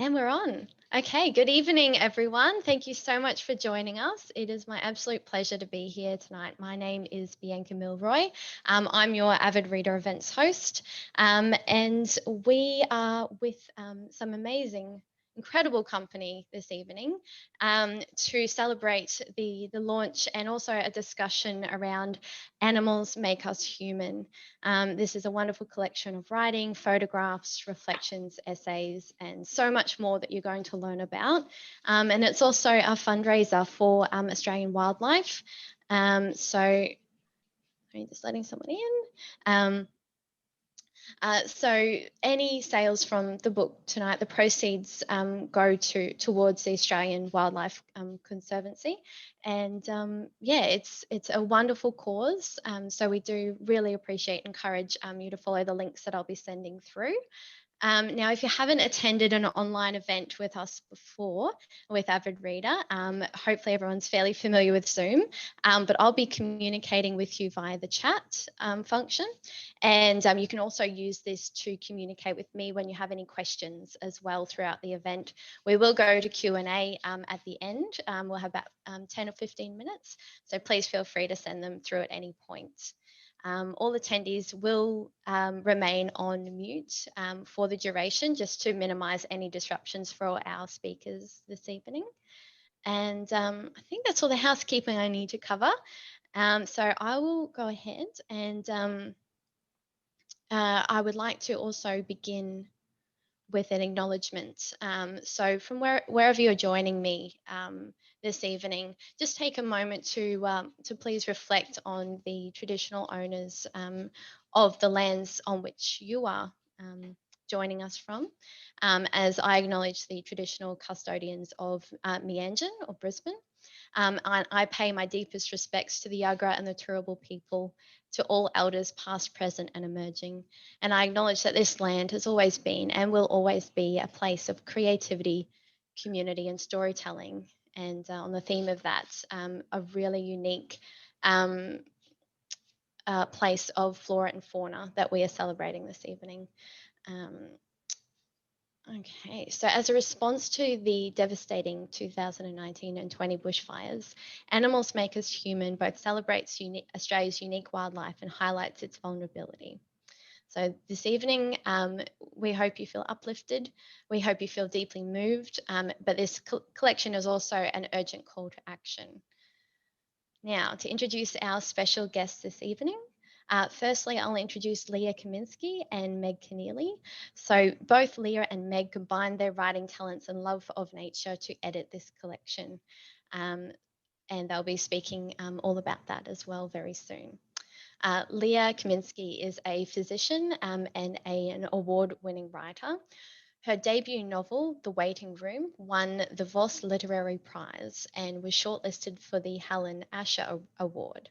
And we're on. Okay, good evening, everyone. Thank you so much for joining us. It is my absolute pleasure to be here tonight. My name is Bianca Milroy. I'm your Avid Reader Events host, and we are with some incredible company this evening to celebrate the launch and also a discussion around Animals Make Us Human. This is a wonderful collection of writing, photographs, reflections, essays, and so much more that you're going to learn about. And it's also a fundraiser for Australian wildlife. So I'm just letting someone in. So any sales from the book tonight, the proceeds go towards the Australian Wildlife Conservancy, and yeah, it's a wonderful cause. So we do really appreciate, encourage you to follow the links that I'll be sending through. Now, if you haven't attended an online event with us before, with Avid Reader, hopefully everyone's fairly familiar with Zoom, but I'll be communicating with you via the chat function. And you can also use this to communicate with me when you have any questions as well throughout the event. We will go to Q&A at the end. We'll have about 10 or 15 minutes, so please feel free to send them through at any point. All attendees will remain on mute for the duration, just to minimise any disruptions for our speakers this evening. And I think that's all the housekeeping I need to cover. So I will go ahead and I would like to also begin with an acknowledgement. So from wherever you're joining me this evening, just take a moment to please reflect on the traditional owners of the lands on which you are joining us from, as I acknowledge the traditional custodians of Meanjin or Brisbane. I pay my deepest respects to the Yuggera and the Turrbal people, to all elders past, present and emerging. And I acknowledge that this land has always been and will always be a place of creativity, community and storytelling. And on the theme of that, a really unique place of flora and fauna that we are celebrating this evening. Okay, so as a response to the devastating 2019 and 20 bushfires, Animals Make Us Human both celebrates Australia's unique wildlife and highlights its vulnerability. So this evening, we hope you feel uplifted. We hope you feel deeply moved, but this collection is also an urgent call to action. Now, to introduce our special guests this evening, firstly, I'll introduce Leah Kaminsky and Meg Keneally. So both Leah and Meg combined their writing talents and love of nature to edit this collection. And they'll be speaking all about that as well very soon. Leah Kaminsky is a physician and an award-winning writer. Her debut novel, The Waiting Room, won the Voss Literary Prize and was shortlisted for the Helen Asher Award.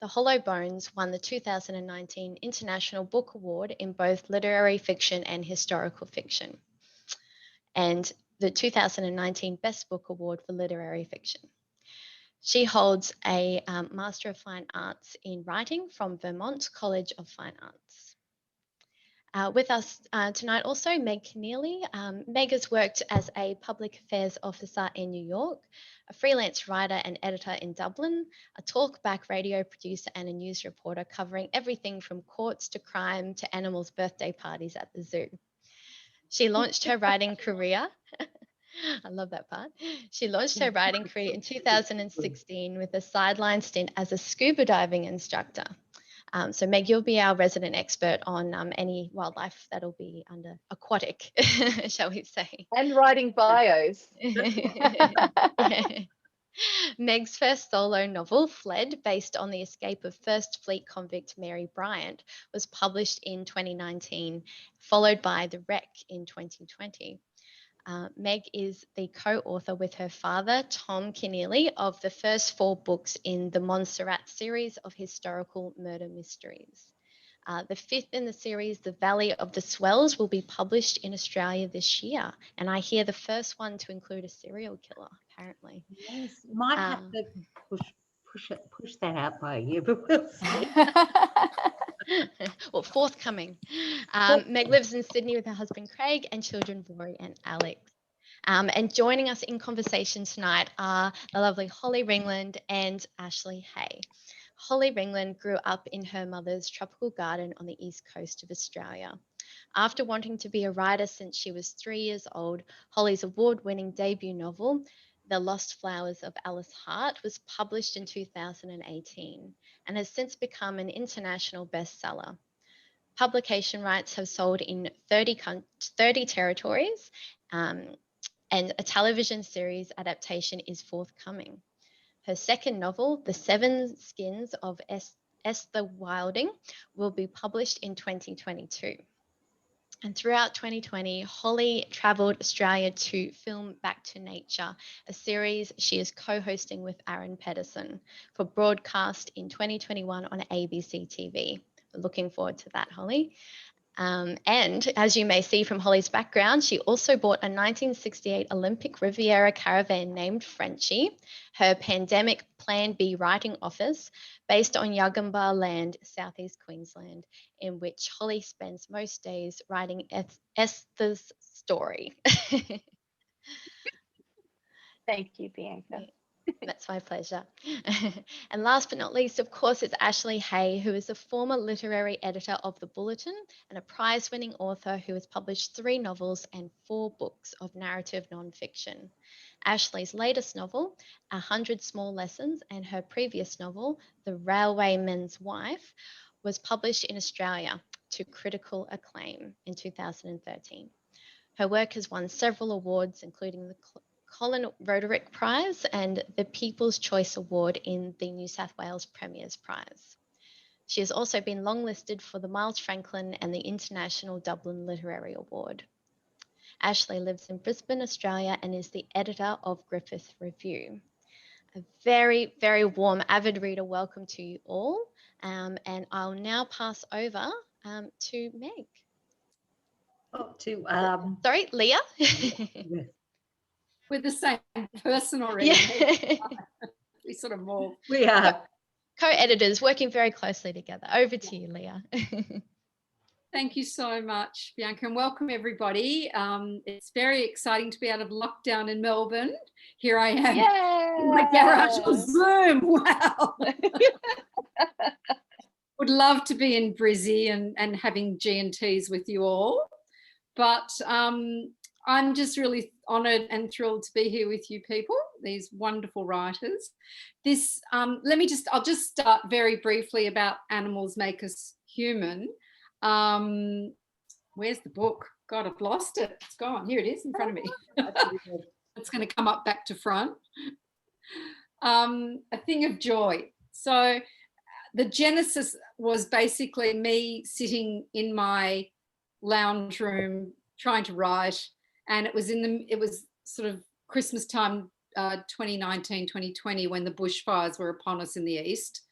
The Hollow Bones won the 2019 International Book Award in both literary fiction and historical fiction, and the 2019 Best Book Award for literary fiction. She holds a Master of Fine Arts in Writing from Vermont College of Fine Arts. With us tonight also, Meg Keneally. Meg has worked as a public affairs officer in New York, a freelance writer and editor in Dublin, a talkback radio producer and a news reporter covering everything from courts to crime to animals' birthday parties at the zoo. She launched her writing career. I love that part. She launched her writing career in 2016 with a sideline stint as a scuba diving instructor. So Meg, you'll be our resident expert on any wildlife that'll be under aquatic, shall we say. And writing bios. Meg's first solo novel, Fled, based on the escape of First Fleet convict Mary Bryant, was published in 2019, followed by The Wreck in 2020. Meg is the co-author with her father, Tom Keneally, of the first 4 books in the Montserrat series of historical murder mysteries. The 5th in the series, The Valley of the Swells, will be published in Australia this year. And I hear the first one to include a serial killer, apparently. Yes, might have to push that out by a year, but we'll see. Well, forthcoming. Meg lives in Sydney with her husband Craig and children Rory and Alex. And joining us in conversation tonight are the lovely Holly Ringland and Ashley Haye. Holly Ringland grew up in her mother's tropical garden on the east coast of Australia. After wanting to be a writer since she was 3 years old, Holly's award-winning debut novel, The Lost Flowers of Alice Hart, was published in 2018 and has since become an international bestseller. Publication rights have sold in 30 territories, and a television series adaptation is forthcoming. Her second novel, The Seven Skins of Esther Wilding, will be published in 2022. And throughout 2020, Holly travelled Australia to film Back to Nature, a series she is co-hosting with Aaron Pedersen for broadcast in 2021 on ABC TV. We're looking forward to that, Holly. And as you may see from Holly's background, she also bought a 1968 Olympic Riviera caravan named Frenchie, her pandemic Plan B writing office, based on Yugambeh land, southeast Queensland, in which Holly spends most days writing Esther's story. Thank you, Bianca. That's my pleasure. And last but not least, of course, it's Ashley Haye, who is a former literary editor of The Bulletin and a prize-winning author who has published 3 novels and 4 books of narrative nonfiction. Ashley's latest novel, 100 Small Lessons, and her previous novel, The Railwayman's Wife, was published in Australia to critical acclaim in 2013. Her work has won several awards, including the Colin Roderick Prize and the People's Choice Award in the New South Wales Premier's Prize. She has also been longlisted for the Miles Franklin and the International Dublin Literary Award. Ashley lives in Brisbane, Australia, and is the editor of Griffith Review. A very, very warm avid reader welcome to you all, and I'll now pass over to Meg. Sorry, Leah. We're the same person already. Yeah. We sort of more. We are co-editors working very closely together. Over to you, Leah. Thank you so much, Bianca, and welcome everybody. It's very exciting to be out of lockdown in Melbourne. Here I am in my garage on Zoom. Wow. Would love to be in Brizzy and having G&Ts with you all. But I'm just really honoured and thrilled to be here with you people, these wonderful writers. I'll just start very briefly about Animals Make Us Human. Where's the book? God, I've lost it. It's gone. Here it is in front of me. It's going to come up back to front. A Thing of Joy. So the genesis was basically me sitting in my lounge room trying to write, and it was sort of Christmas time 2019 2020 when the bushfires were upon us in the east,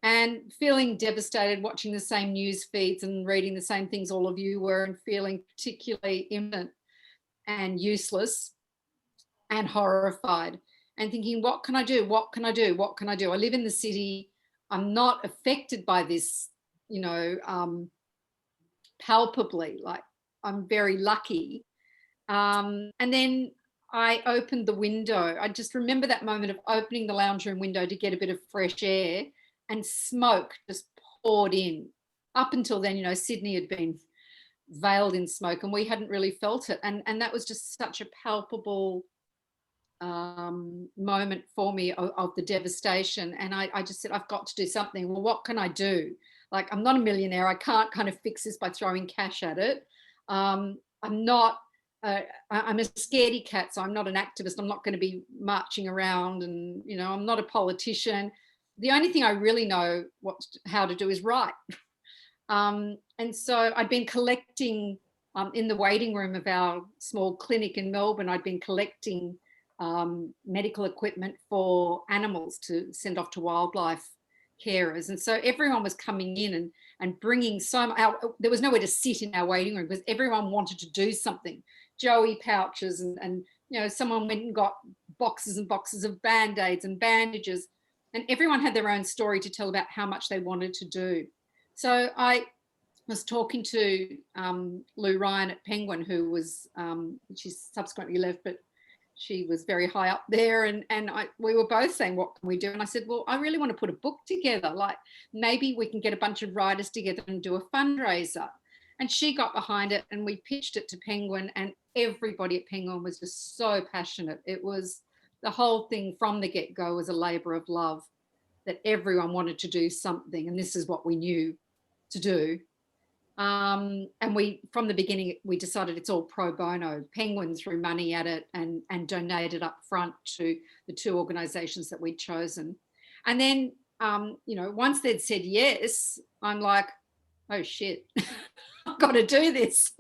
and feeling devastated, watching the same news feeds and reading the same things all of you were, and feeling particularly impotent and useless and horrified, and thinking, what can I do? What can I do? What can I do? I live in the city. I'm not affected by this, palpably. Like, I'm very lucky. And then I opened the window. I just remember that moment of opening the lounge room window to get a bit of fresh air, and smoke just poured in. Up until then, Sydney had been veiled in smoke and we hadn't really felt it. And that was just such a palpable moment for me of the devastation. And I just said, I've got to do something. Well, what can I do? Like, I'm not a millionaire. I can't kind of fix this by throwing cash at it. I'm a scaredy cat, so I'm not an activist. I'm not going to be marching around, and I'm not a politician. The only thing I really know how to do is write. And so I'd been collecting in the waiting room of our small clinic in Melbourne. I'd been collecting medical equipment for animals to send off to wildlife carers, and so everyone was coming in and bringing there was nowhere to sit in our waiting room because everyone wanted to do something. Joey pouches and someone went and got boxes and boxes of band-aids and bandages, and everyone had their own story to tell about how much they wanted to do. So I was talking to Lou Ryan at Penguin, who was, she's subsequently left, but she was very high up there, and we were both saying, what can we do? And I said, well, I really want to put a book together, like maybe we can get a bunch of writers together and do a fundraiser. And she got behind it, and we pitched it to Penguin, and everybody at Penguin was just so passionate. It was, the whole thing from the get-go was a labour of love, that everyone wanted to do something, and this is what we knew to do. And we, from the beginning, we decided it's all pro bono. Penguin threw money at it and donated up front to the two organisations that we'd chosen. And then, you know, once they'd said yes, I'm like, oh shit, I've got to do this.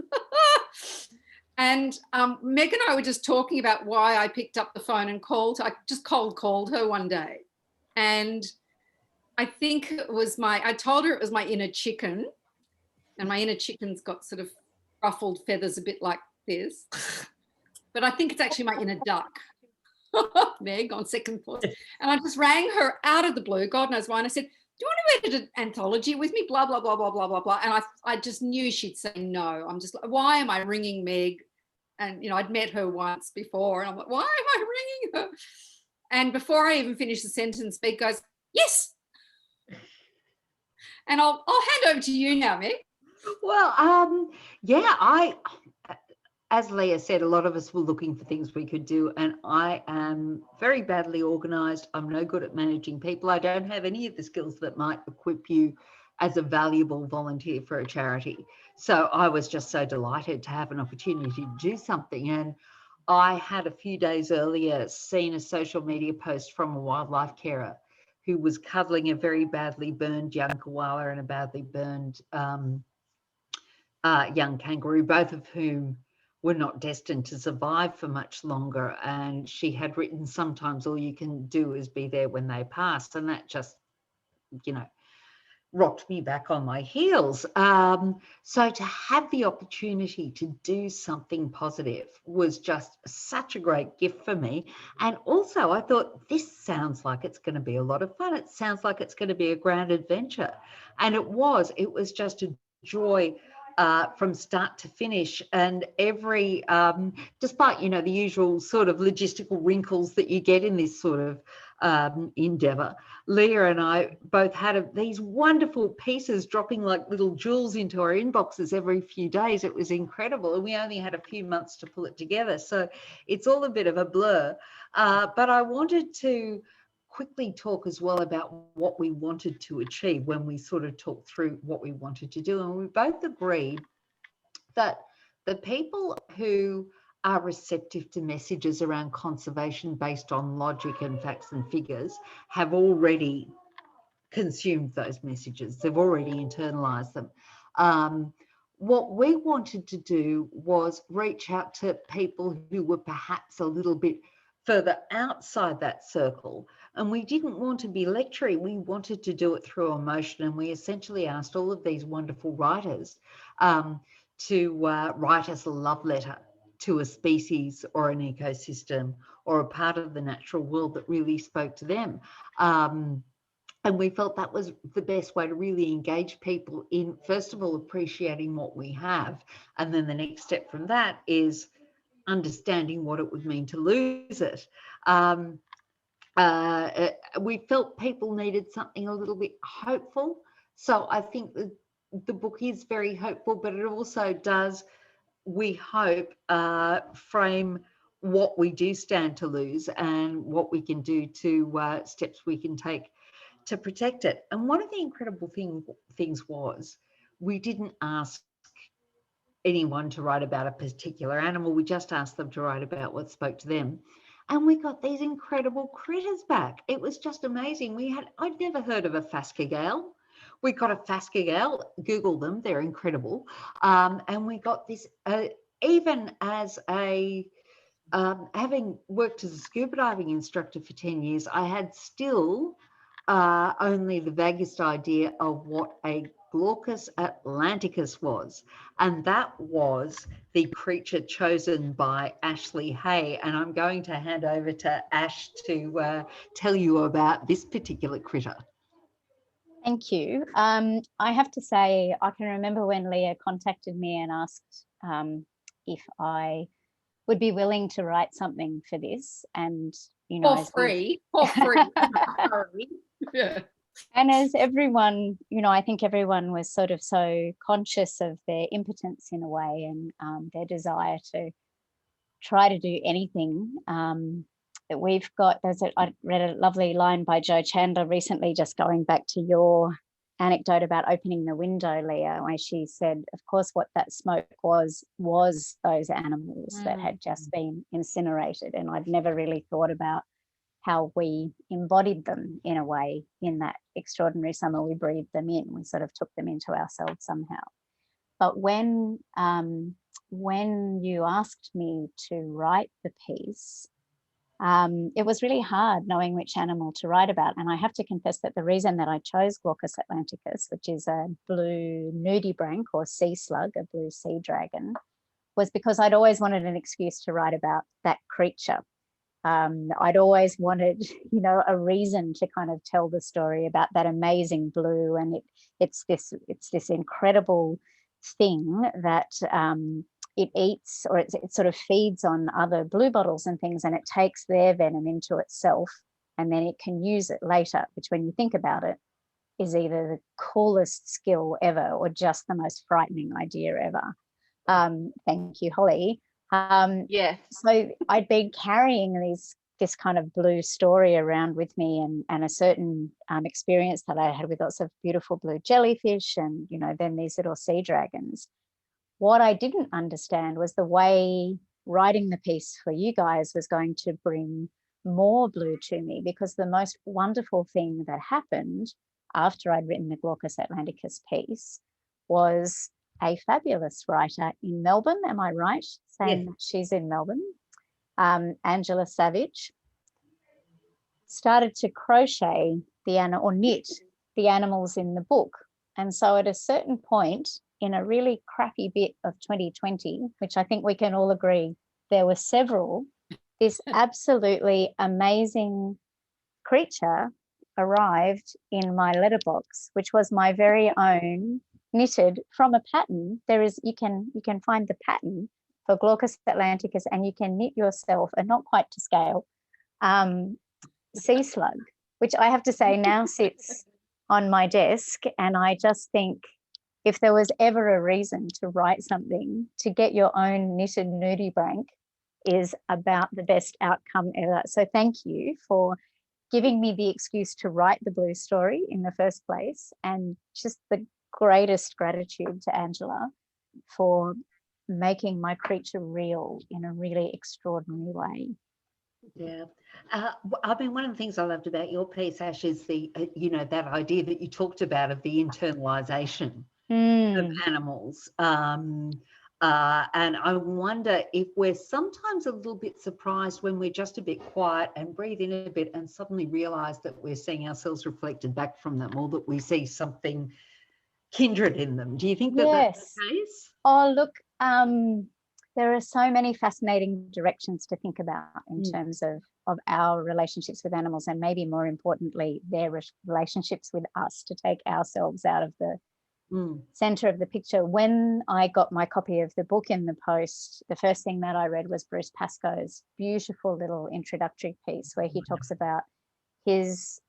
And Meg and I were just talking about why I picked up the phone and I just cold called her one day. And I think it was I told her it was my inner chicken. And my inner chicken's got sort of ruffled feathers a bit like this. But I think it's actually my inner duck, Meg, on second thought. And I just rang her out of the blue, God knows why. And I said, do you want to edit an anthology with me? Blah, blah, blah, blah, blah, blah, blah. And I just knew she'd say no. I'm just like, why am I ringing Meg? And, you know, I'd met her once before. And I'm like, why am I ringing her? And before I even finish the sentence, Meg goes, yes. And I'll hand over to you now, Meg. Well, yeah, as Leah said, a lot of us were looking for things we could do, and I am very badly organised. I'm no good at managing people. I don't have any of the skills that might equip you as a valuable volunteer for a charity. So I was just so delighted to have an opportunity to do something. And I had a few days earlier seen a social media post from a wildlife carer who was cuddling a very badly burned young koala and a badly burned young kangaroo, both of whom were not destined to survive for much longer. And she had written, sometimes all you can do is be there when they pass. And that just, you know, rocked me back on my heels. So to have the opportunity to do something positive was just such a great gift for me. And also I thought, this sounds like it's going to be a lot of fun. It sounds like it's going to be a grand adventure. And it was just a joy from start to finish. And every, despite, you know, the usual sort of logistical wrinkles that you get in this sort of endeavour, Leah and I both had these wonderful pieces dropping like little jewels into our inboxes every few days. It was incredible, and we only had a few months to pull it together, so it's all a bit of a blur. But I wanted to quickly talk as well about what we wanted to achieve when we sort of talked through what we wanted to do, and we both agreed that the people who are receptive to messages around conservation based on logic and facts and figures have already consumed those messages. They've already internalized them. What we wanted to do was reach out to people who were perhaps a little bit further outside that circle. And we didn't want to be lecturing. We wanted to do it through emotion. And we essentially asked all of these wonderful writers to write us a love letter to a species or an ecosystem or a part of the natural world that really spoke to them. And we felt that was the best way to really engage people in, first of all, appreciating what we have. And then the next step from that is understanding what it would mean to lose it. We felt people needed something a little bit hopeful. So I think the book is very hopeful, but it also does, we hope, frame what we do stand to lose and what we can do to steps we can take to protect it. And one of the incredible things was we didn't ask anyone to write about a particular animal. We just asked them to write about what spoke to them. And we got these incredible critters back. It was just amazing. I'd never heard of a phascogale. We got a phascogale, Google them, they're incredible. And we got this, even as having worked as a scuba diving instructor for 10 years, I had still only the vaguest idea of what a Glaucus atlanticus was. And that was the creature chosen by Ashley Haye. And I'm going to hand over to Ash to tell you about this particular critter. Thank you. I have to say, I can remember when Leah contacted me and asked if I would be willing to write something for this, and For free. Yeah. And as everyone, I think everyone was sort of so conscious of their impotence in a way, and their desire to try to do anything. That we've got, I read a lovely line by Jo Chandler recently, just going back to your anecdote about opening the window, Leah, where she said, of course, what that smoke was those animals that had just been incinerated. And I'd never really thought about how we embodied them in a way in that extraordinary summer. We breathed them in, we sort of took them into ourselves somehow. But when you asked me to write the piece, it was really hard knowing which animal to write about. And I have to confess that the reason that I chose Glaucus atlanticus, which is a blue nudibranch or sea slug, a blue sea dragon, was because I'd always wanted an excuse to write about that creature. I'd always wanted, a reason to kind of tell the story about that amazing blue, and it's this incredible thing that it eats, or it sort of feeds on other bluebottles and things, and it takes their venom into itself, and then it can use it later, which, when you think about it, is either the coolest skill ever or just the most frightening idea ever. Thank you, Holly. Yes. So I'd been carrying this kind of blue story around with me, and a certain experience that I had with lots of beautiful blue jellyfish, and then these little sea dragons. What I didn't understand was the way writing the piece for you guys was going to bring more blue to me, because the most wonderful thing that happened after I'd written the Glaucus atlanticus piece was a fabulous writer in Melbourne. Am I right saying that she's in Melbourne? Angela Savage started to crochet or knit the animals in the book. And so at a certain point in a really crappy bit of 2020, which I think we can all agree there were several, this absolutely amazing creature arrived in my letterbox, which was my very own, knitted from a pattern. You can find the pattern for Glaucus atlanticus, and you can knit yourself, and not quite to scale, sea slug, which I have to say now sits on my desk. And I just think, if there was ever a reason to write something, to get your own knitted nudibranch is about the best outcome ever. So thank you for giving me the excuse to write the blue story in the first place, and just the greatest gratitude to Angela for making my creature real in a really extraordinary way. Yeah. I mean, one of the things I loved about your piece, Ash, is that idea that you talked about of the internalization of animals. And I wonder if we're sometimes a little bit surprised when we're just a bit quiet and breathe in a bit and suddenly realize that we're seeing ourselves reflected back from them, or that we see something kindred in them. Do you think that that's the case? Oh, look, there are so many fascinating directions to think about in terms of our relationships with animals, and maybe more importantly, their relationships with us, to take ourselves out of the center of the picture. When I got my copy of the book in the post, the first thing that I read was Bruce Pascoe's beautiful little introductory piece, where he talks about his,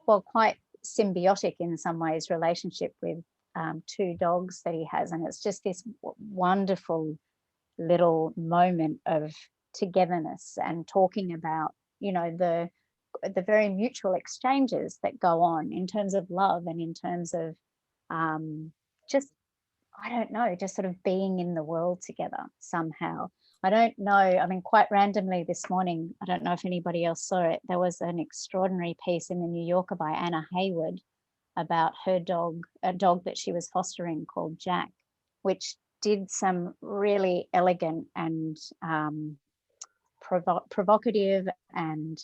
quite symbiotic in some ways, relationship with two dogs that he has. And it's just this wonderful little moment of togetherness, and talking about, the very mutual exchanges that go on in terms of love, and in terms of just sort of being in the world together somehow. I don't know. I mean, quite randomly this morning, I don't know if anybody else saw it, there was an extraordinary piece in the New Yorker by Anna Hayward about her dog, a dog that she was fostering called Jack, which did some really elegant and provocative and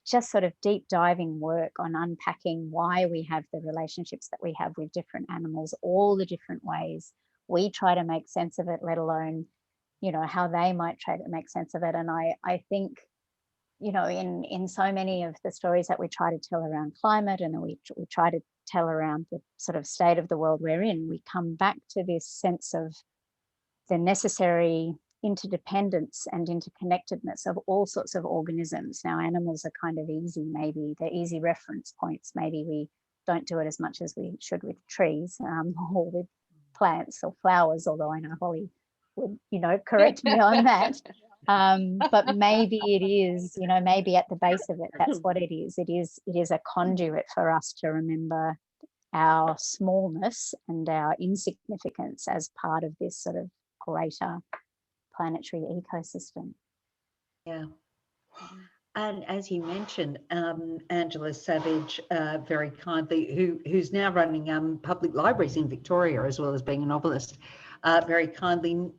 just sort of deep diving work on unpacking why we have the relationships that we have with different animals, all the different ways we try to make sense of it, let alone, how they might try to make sense of it. And I think you know, in so many of the stories that we try to tell around climate and that we try to tell around the sort of state of the world we're in, we come back to this sense of the necessary interdependence and interconnectedness of all sorts of organisms. Now, animals are kind of easy, maybe they're easy reference points. Maybe we don't do it as much as we should with trees or with plants or flowers, although I know Holly would, you know, correct me on that. But maybe it is, you know, maybe at the base of it, that's what it is. It is a conduit for us to remember our smallness and our insignificance as part of this sort of greater planetary ecosystem. Yeah. And as you mentioned, Angela Savage, very kindly, who's now running public libraries in Victoria, as well as being a novelist, very kindly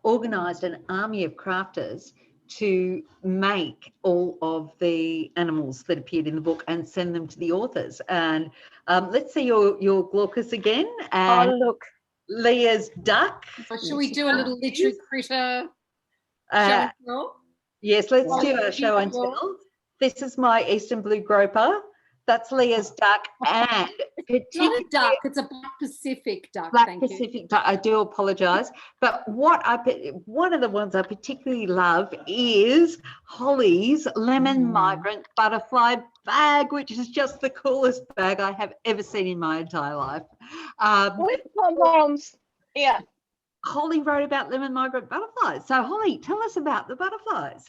organised an army of crafters to make all of the animals that appeared in the book and send them to the authors. And let's see your glaucus again. And oh, look. Leah's duck. Should we do a little literary critter show and tell? Yes, let's do a show and tell. This is my eastern blue groper. That's Leah's duck, and It's not a duck, it's a Black Pacific duck. Black Thank Pacific you. duck. I do apologise, but one of the ones I particularly love is Holly's lemon migrant butterfly bag, which is just the coolest bag I have ever seen in my entire life. With pom-poms. Yeah. Holly wrote about lemon migrant butterflies. So Holly, tell us about the butterflies.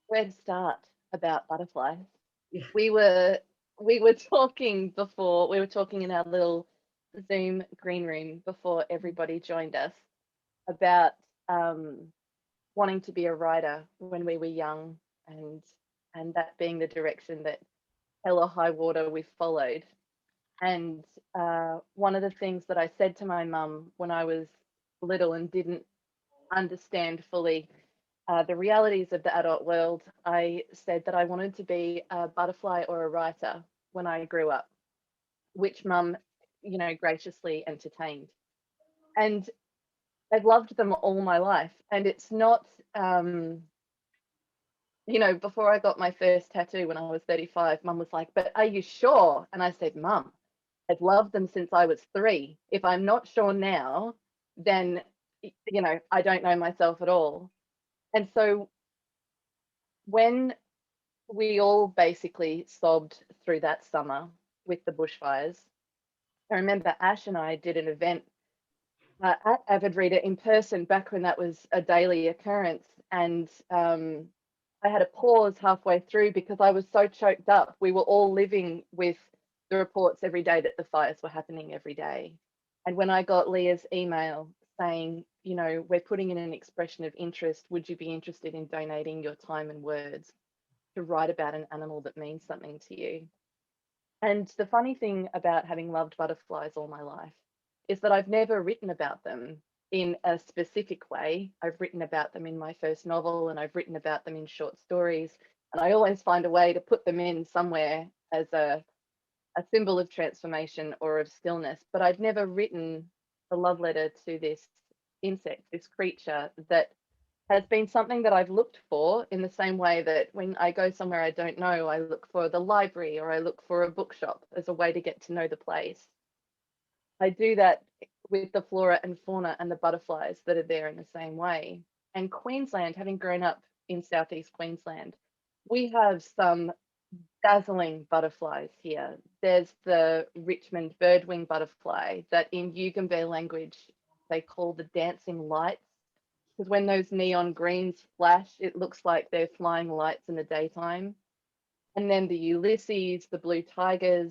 Where to start about butterflies? Yeah. We were talking before, we were talking in our little Zoom green room before everybody joined us about wanting to be a writer when we were young, and that being the direction that hell or high water we followed. And one of the things that I said to my mum when I was little and didn't understand fully the realities of the adult world, I said that I wanted to be a butterfly or a writer when I grew up, which mum, you know, graciously entertained. And I've loved them all my life. And it's not, you know, before I got my first tattoo when I was 35, mum was like, but are you sure? And I said, mum, I've loved them since I was 3. If I'm not sure now, then, you know, I don't know myself at all. And so when we all basically sobbed through that summer with the bushfires, I remember Ash and I did an event at Avid Reader in person back when that was a daily occurrence. And I had a pause halfway through because I was so choked up. We were all living with the reports every day that the fires were happening every day. And when I got Leah's email saying, you know, we're putting in an expression of interest, would you be interested in donating your time and words to write about an animal that means something to you? And the funny thing about having loved butterflies all my life is that I've never written about them in a specific way. I've written about them in my first novel, and I've written about them in short stories, and I always find a way to put them in somewhere as a symbol of transformation or of stillness. But I've never written a love letter to this insect, this creature that has been something that I've looked for, in the same way that when I go somewhere I don't know, I look for the library or I look for a bookshop as a way to get to know the place. I do that with the flora and fauna and the butterflies that are there in the same way. And Queensland, having grown up in southeast Queensland, we have some dazzling butterflies here. There's the Richmond Birdwing butterfly that in Yugambeh language they call the dancing lights, because when those neon greens flash, it looks like they're flying lights in the daytime. And then the Ulysses, the blue tigers,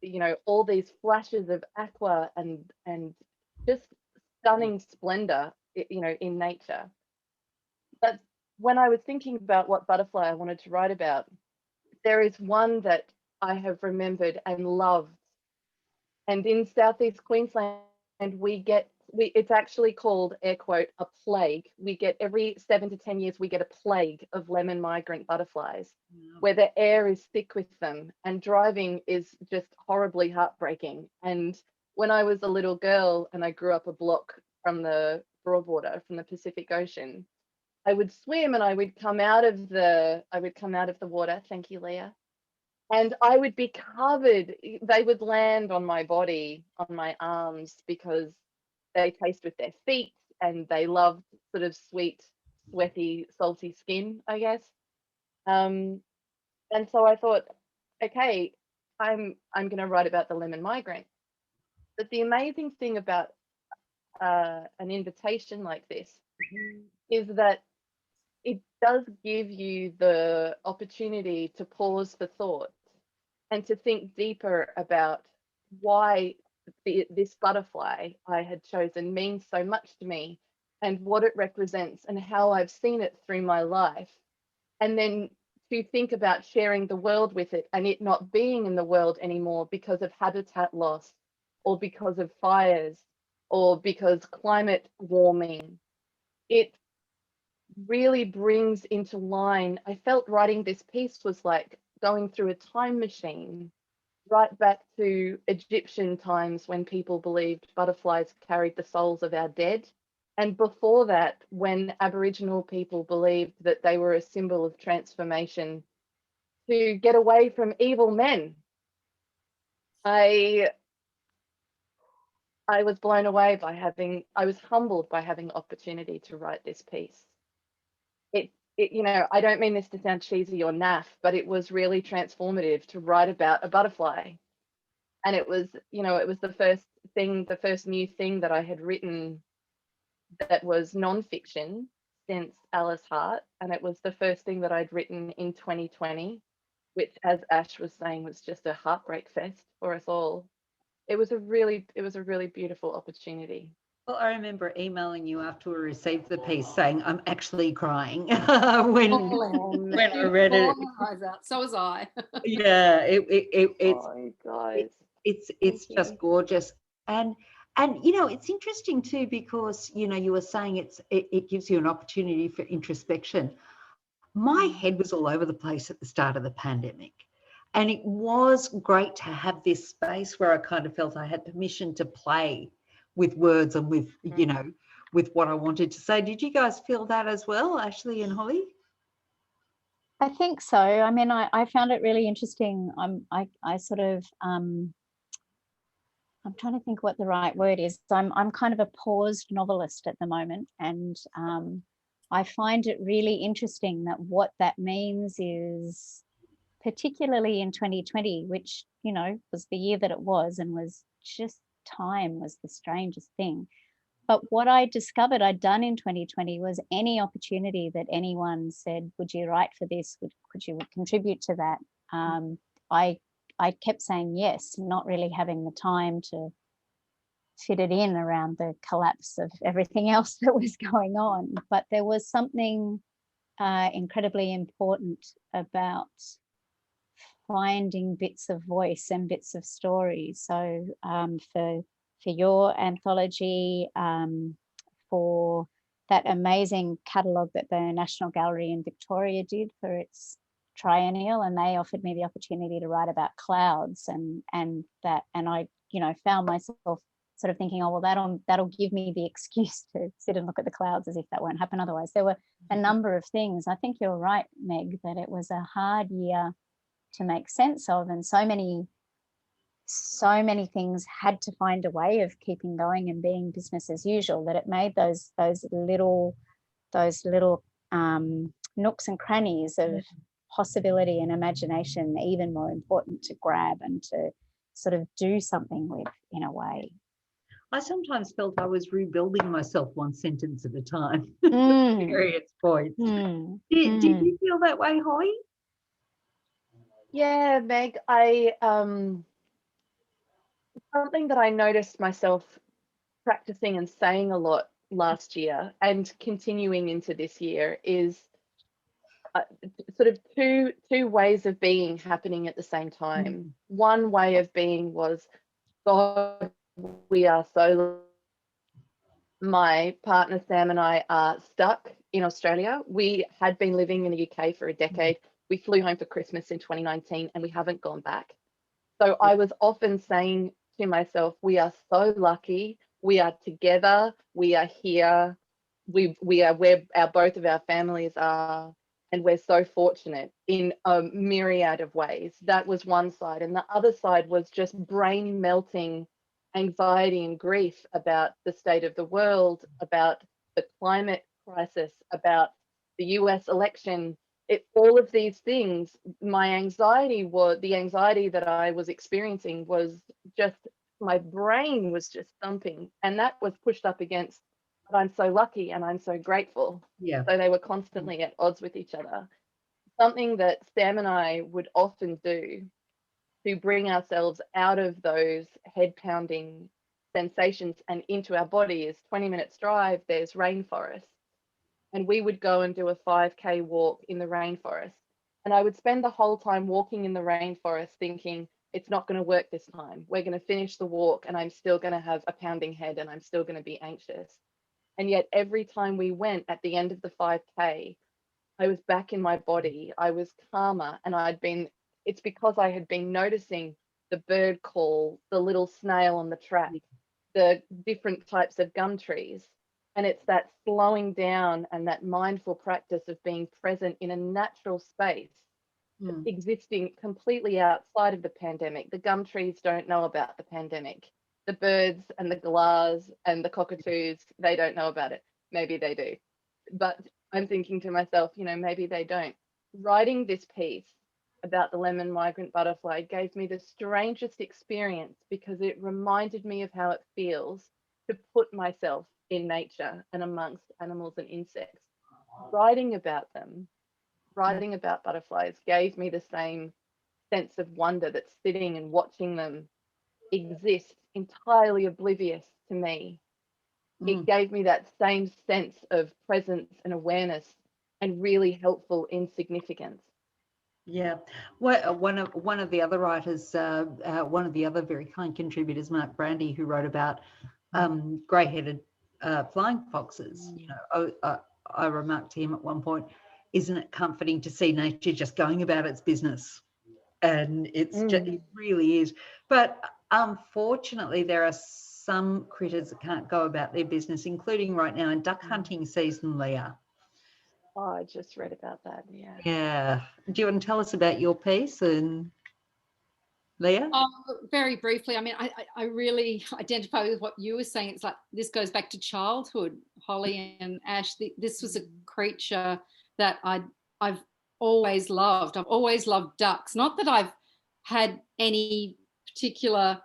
you know, all these flashes of aqua and just stunning splendor, you know, in nature. But when I was thinking about what butterfly I wanted to write about, there is one that I have remembered and loved. And in southeast Queensland, it's actually called, air quote, a plague. We get every 7 to 10 years, we get a plague of lemon migrant butterflies, where the air is thick with them and driving is just horribly heartbreaking. And when I was a little girl and I grew up a block from the Broadwater from the Pacific Ocean, I would swim and I would come out of the water. Thank you, Leah. And I would be covered. They would land on my body, on my arms, because they taste with their feet and they love sort of sweet, sweaty, salty skin, I guess. And so I thought, okay, I'm going to write about the lemon migrant. But the amazing thing about an invitation like this is that it does give you the opportunity to pause for thought and to think deeper about why this butterfly I had chosen means so much to me and what it represents and how I've seen it through my life. And then to think about sharing the world with it and it not being in the world anymore because of habitat loss or because of fires or because climate warming. It really brings into line, I felt writing this piece was like going through a time machine right back to Egyptian times when people believed butterflies carried the souls of our dead. And before that, when Aboriginal people believed that they were a symbol of transformation to get away from evil men. I was blown away by I was humbled by having the opportunity to write this piece. You know, I don't mean this to sound cheesy or naff, but it was really transformative to write about a butterfly. And it was, you know, it was the first new thing that I had written that was non-fiction since Alice Hart. And it was the first thing that I'd written in 2020, which, as Ash was saying, was just a heartbreak fest for us all. It was a really beautiful opportunity. Well, I remember emailing you after we received the piece saying, I'm actually crying when I read it. So was I. Yeah, it's, oh, guys. It's just gorgeous. And you know, it's interesting too, because, you know, you were saying it gives you an opportunity for introspection. My head was all over the place at the start of the pandemic. And it was great to have this space where I kind of felt I had permission to play with words and with, you know, with what I wanted to say. Did you guys feel that as well, Ashley and Holly? I think so. I mean, I found it really interesting. I sort of I'm trying to think what the right word is. I'm kind of a paused novelist at the moment, and I find it really interesting that what that means is, particularly in 2020, which, you know, was the year that it was, and was just, time was the strangest thing. But what I discovered I'd done in 2020 was any opportunity that anyone said, would you write for this? Could you contribute to that? I kept saying yes, not really having the time to fit it in around the collapse of everything else that was going on. But there was something incredibly important about finding bits of voice and bits of story. So for your anthology, for that amazing catalogue that the National Gallery in Victoria did for its triennial, and they offered me the opportunity to write about clouds, and I, you know, found myself sort of thinking, oh well, that'll give me the excuse to sit and look at the clouds, as if that won't happen otherwise. There were a number of things. I think you're right, Meg, that it was a hard year to make sense of, and so many things had to find a way of keeping going and being business as usual, that it made those little nooks and crannies of possibility and imagination even more important to grab and to sort of do something with, in a way. I sometimes felt I was rebuilding myself one sentence at a time at various points. Did you feel that way, Holly? Yeah, Meg, something that I noticed myself practicing and saying a lot last year and continuing into this year is sort of two ways of being happening at the same time. One way of being was, God, we are so, my partner Sam and I are stuck in Australia. We had been living in the UK for a decade. We flew home for Christmas in 2019 and we haven't gone back. So I was often saying to myself, we are so lucky. we are together, we are here, we are where both of our families are, and we're so fortunate in a myriad of ways. That was one side. And the other side was just brain melting anxiety and grief about the state of the world, about the climate crisis, about the US election. All of these things, the anxiety that I was experiencing was just, my brain was just thumping. And that was pushed up against, but I'm so lucky and I'm so grateful. Yeah. So they were constantly at odds with each other. Something that Sam and I would often do to bring ourselves out of those head pounding sensations and into our body is 20 minutes drive, there's rainforest. And we would go and do a 5K walk in the rainforest. And I would spend the whole time walking in the rainforest thinking, it's not going to work this time. We're going to finish the walk and I'm still going to have a pounding head and I'm still going to be anxious. And yet every time we went at the end of the 5K, I was back in my body. I was calmer, and it's because I had been noticing the bird call, the little snail on the track, the different types of gum trees. And it's that slowing down and that mindful practice of being present in a natural space, existing completely outside of the pandemic. The gum trees don't know about the pandemic. The birds and the galahs and the cockatoos, they don't know about it. Maybe they do. But I'm thinking to myself, maybe they don't. Writing this piece about the lemon migrant butterfly gave me the strangest experience because it reminded me of how it feels to put myself in nature and amongst animals and insects. Writing about them, writing about butterflies gave me the same sense of wonder that's sitting and watching them exist entirely oblivious to me. It gave me that same sense of presence and awareness and really helpful insignificance. Yeah, well, one of the other writers, one of the other very kind contributors, Mark Brandy, who wrote about grey-headed flying foxes. I remarked to him at one point, "Isn't it comforting to see nature just going about its business?" And it really is. But unfortunately, there are some critters that can't go about their business, including right now in duck hunting season, Leah. Oh, I just read about that. Yeah. Yeah. Do you want to tell us about your piece, and Leah? Very briefly, I mean, I really identify with what you were saying. It's like this goes back to childhood, Holly and Ash. This was a creature that I've always loved. I've always loved ducks. Not that I've had any particular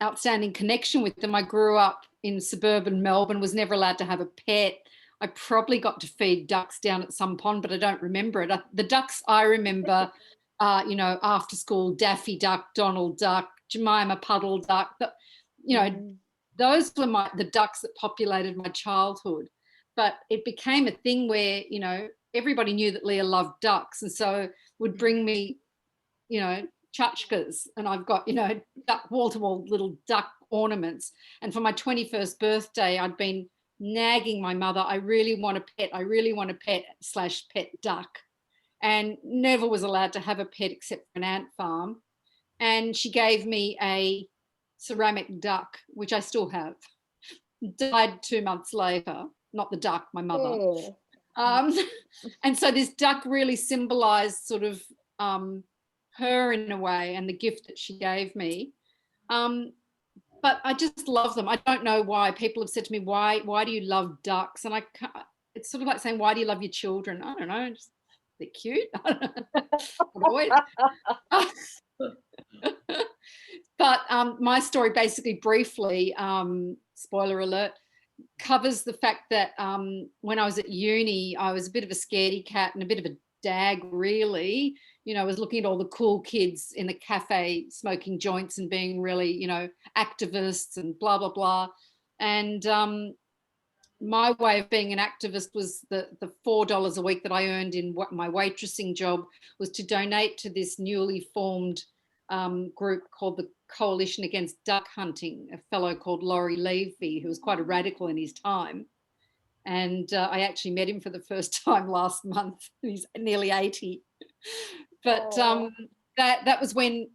outstanding connection with them. I grew up in suburban Melbourne, was never allowed to have a pet. I probably got to feed ducks down at some pond, but I don't remember it. The ducks I remember, after school, Daffy Duck, Donald Duck, Jemima Puddle Duck. Those were the ducks that populated my childhood. But it became a thing where, everybody knew that Leah loved ducks, and so would bring me, tchotchkes, and I've got, duck wall-to-wall little duck ornaments. And for my 21st birthday, I'd been nagging my mother, I really want a pet / pet duck, and never was allowed to have a pet except for an ant farm. And she gave me a ceramic duck, which I still have. Died 2 months later, not the duck, my mother. And so this duck really symbolized sort of her in a way, and the gift that she gave me. But I just love them. I don't know why. People have said to me, why do you love ducks? And it's sort of like saying, why do you love your children? I don't know, just they're cute. But my story basically briefly, spoiler alert, covers the fact that when I was at uni, I was a bit of a scaredy cat and a bit of a dag, really. I was looking at all the cool kids in the cafe smoking joints and being really, activists and blah, blah, blah. And my way of being an activist was the $4 a week that I earned in my waitressing job was to donate to this newly formed group called the Coalition Against Duck Hunting, a fellow called Laurie Levy, who was quite a radical in his time. And I actually met him for the first time last month. He's nearly 80. But that was when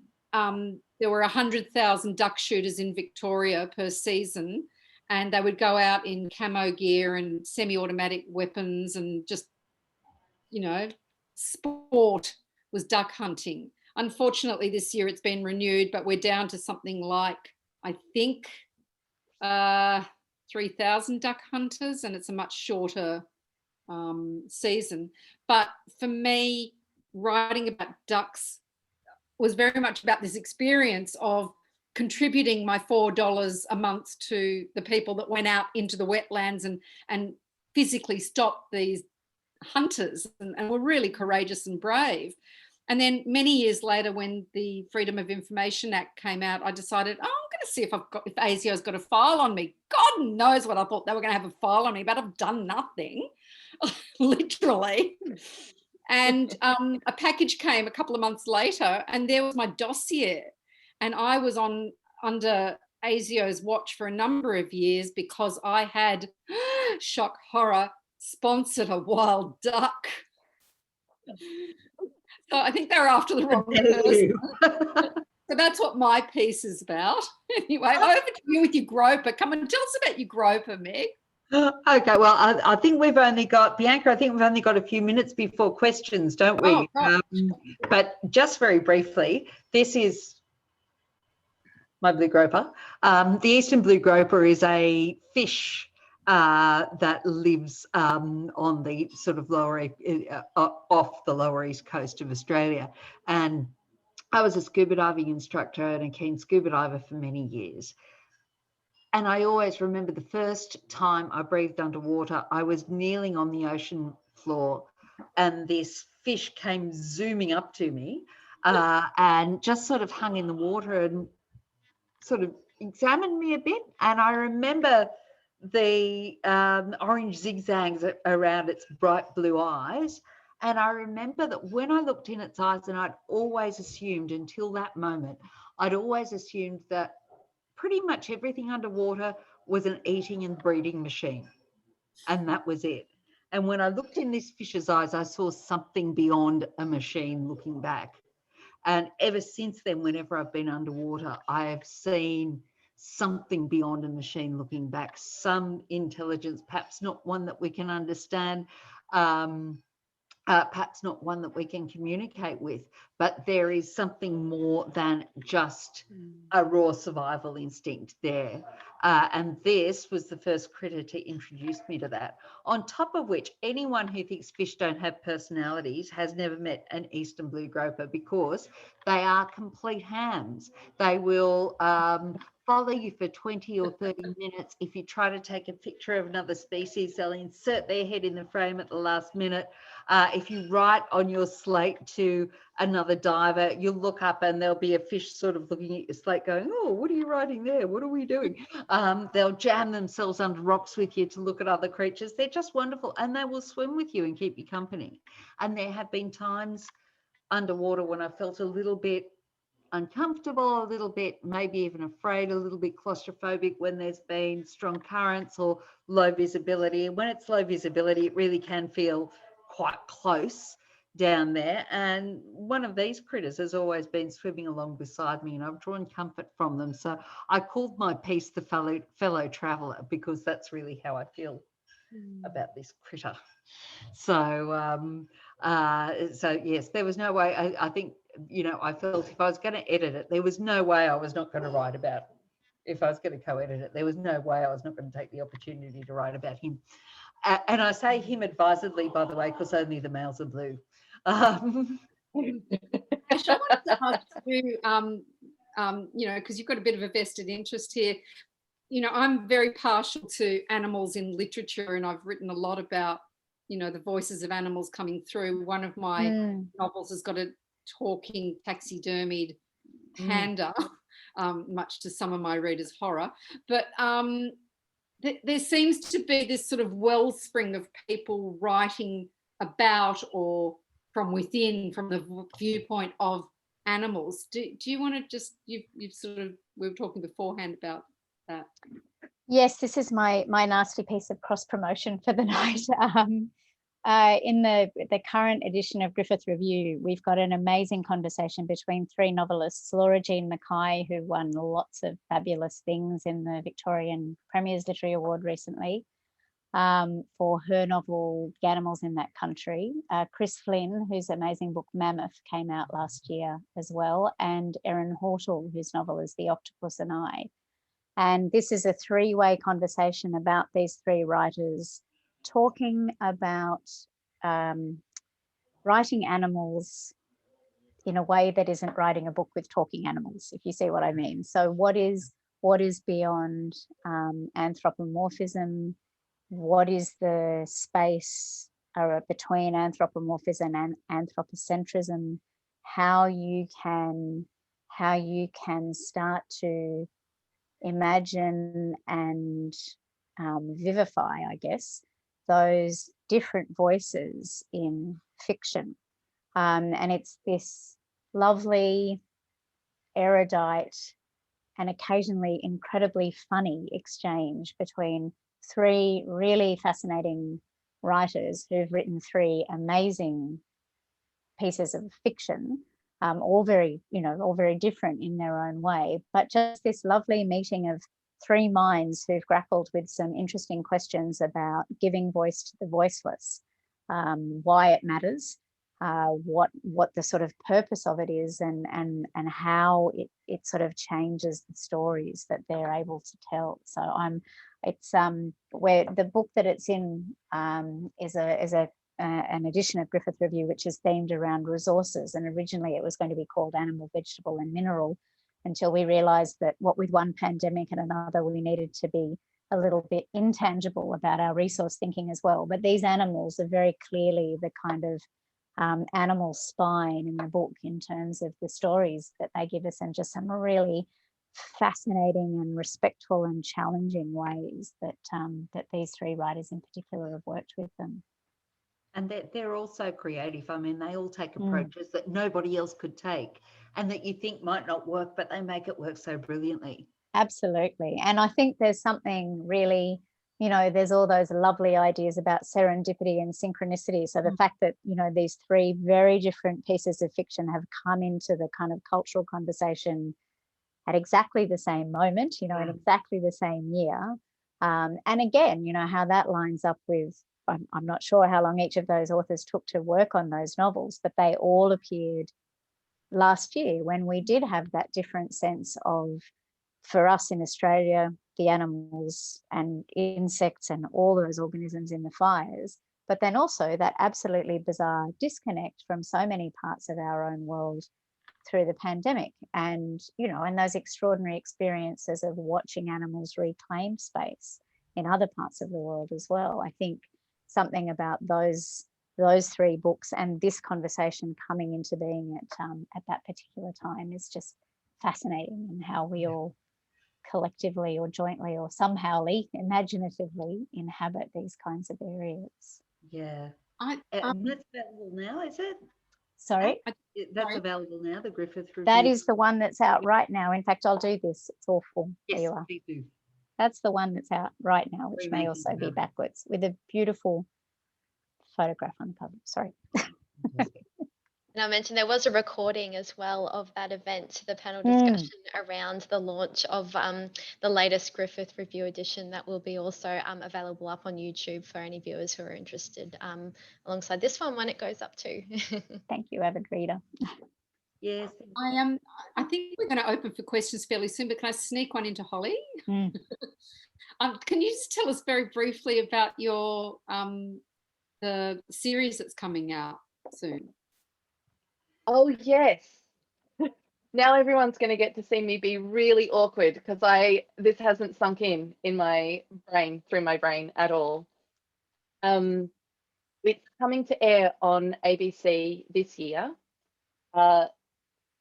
there were 100,000 duck shooters in Victoria per season, and they would go out in camo gear and semi-automatic weapons, and just, you know, sport was duck hunting. Unfortunately, this year it's been renewed, but we're down to something like, I think, 3,000 duck hunters, and it's a much shorter season. But for me, writing about ducks was very much about this experience of contributing my $4 a month to the people that went out into the wetlands and physically stopped these hunters, and were really courageous and brave. And then many years later, when the Freedom of Information Act came out, I decided, oh, I'm going to see if ASIO's got a file on me. God knows what I thought they were going to have a file on me, but I've done nothing, literally. And a package came a couple of months later, and there was my dossier. And I was under ASIO's watch for a number of years because I had, shock horror, sponsored a wild duck. So I think they're after the wrong person. So that's what my piece is about. Anyway, over to you with your groper. Come and tell us about your groper, Meg. Okay, well, I think we've only got, Bianca, I think we've only got a few minutes before questions, don't we? Oh, but just very briefly, this is my blue groper. The eastern blue groper is a fish that lives on the sort of off the lower east coast of Australia. And I was a scuba diving instructor and a keen scuba diver for many years. And I always remember the first time I breathed underwater, I was kneeling on the ocean floor and this fish came zooming up to me and just sort of hung in the water and sort of examined me a bit. And I remember the orange zigzags around its bright blue eyes. And I remember that when I looked in its eyes, and I'd always assumed until that moment, I'd always assumed that pretty much everything underwater was an eating and breeding machine. And that was it. And when I looked in this fish's eyes, I saw something beyond a machine looking back. And ever since then, whenever I've been underwater, I have seen something beyond a machine looking back, some intelligence, perhaps not one that we can understand, perhaps not one that we can communicate with, but there is something more than just a raw survival instinct there. And this was the first critter to introduce me to that. On top of which, anyone who thinks fish don't have personalities has never met an eastern blue groper, because they are complete hams. They will follow you for 20 or 30 minutes. If you try to take a picture of another species, they'll insert their head in the frame at the last minute. If you write on your slate to another diver, you'll look up and there'll be a fish sort of looking at your slate going, oh, what are you writing there? What are we doing? They'll jam themselves under rocks with you to look at other creatures. They're just wonderful, and they will swim with you and keep you company. And there have been times underwater when I felt a little bit uncomfortable, a little bit maybe even afraid, a little bit claustrophobic when there's been strong currents or low visibility. And when it's low visibility, it really can feel quite close down there. And one of these critters has always been swimming along beside me, and I've drawn comfort from them. So I called my piece the fellow traveller, because that's really how I feel about this critter. So so yes, there was no way. I think, you know, I felt if I was going to edit it, there was no way I was not going to write about. If I was going to co-edit it, there was no way I was not going to take the opportunity to write about him. And I say him advisedly, by the way, because only the males are blue. I wanted to ask you, you know, because you've got a bit of a vested interest here. You know, I'm very partial to animals in literature, and I've written a lot about, you know, the voices of animals coming through. One of my novels has got a talking taxidermied panda, much to some of my readers' horror. But there seems to be this sort of wellspring of people writing about or from within, from the viewpoint of animals. Do you want to just, you've sort of, we were talking beforehand about that. Yes, this is my nasty piece of cross promotion for the night. in the current edition of Griffith Review, we've got an amazing conversation between three novelists, Laura Jean Mackay, who won lots of fabulous things in the Victorian Premier's Literary Award recently, for her novel Ganimals in That Country. Chris Flynn, whose amazing book Mammoth came out last year as well, and Erin Hortle, whose novel is The Octopus and I. And this is a three-way conversation about these three writers talking about writing animals in a way that isn't writing a book with talking animals, if you see what I mean. So what is beyond anthropomorphism? What is the space between anthropomorphism and anthropocentrism? How you can start to imagine and vivify, I guess, those different voices in fiction. And it's this lovely, erudite, and occasionally incredibly funny exchange between three really fascinating writers who've written three amazing pieces of fiction, all very different in their own way, but just this lovely meeting of three minds who've grappled with some interesting questions about giving voice to the voiceless, why it matters, what the sort of purpose of it is, and how it sort of changes the stories that they're able to tell. So where the book that it's in is an edition of Griffith Review which is themed around resources, and originally it was going to be called Animal, Vegetable and Mineral, until we realized that what with one pandemic and another, we needed to be a little bit intangible about our resource thinking as well. But these animals are very clearly the kind of animal spine in the book in terms of the stories that they give us, and just some really fascinating and respectful and challenging ways that that these three writers in particular have worked with them. And they're also creative. I mean, they all take approaches that nobody else could take and that you think might not work, but they make it work so brilliantly. Absolutely. And I think there's something really, there's all those lovely ideas about serendipity and synchronicity. So the fact that, these three very different pieces of fiction have come into the kind of cultural conversation at exactly the same moment, in exactly the same year. And again, how that lines up with, I'm not sure how long each of those authors took to work on those novels, but they all appeared last year when we did have that different sense of, for us in Australia, the animals and insects and all those organisms in the fires, but then also that absolutely bizarre disconnect from so many parts of our own world through the pandemic, and and those extraordinary experiences of watching animals reclaim space in other parts of the world as well. I think something about those three books and this conversation coming into being at that particular time is just fascinating, and how we all collectively or jointly or somehow imaginatively inhabit these kinds of areas. Yeah. And that's available now, is it? Sorry? That's available now, the Griffith Review? That is the one that's out right now. In fact, I'll do this. It's awful. Yes, there you are. please do. That's the one that's out right now, which may also be backwards, with a beautiful photograph on the cover. Sorry. And I mentioned there was a recording as well of that event, the panel discussion around the launch of the latest Griffith Review edition, that will be also available up on YouTube for any viewers who are interested, alongside this one when it goes up too. Thank you, avid reader. Yes. I think we're going to open for questions fairly soon, but can I sneak one into Holly? Can you just tell us very briefly about your the series that's coming out soon? Oh, yes. Now everyone's going to get to see me be really awkward, because this hasn't sunk in my brain, through my brain at all. It's coming to air on ABC this year.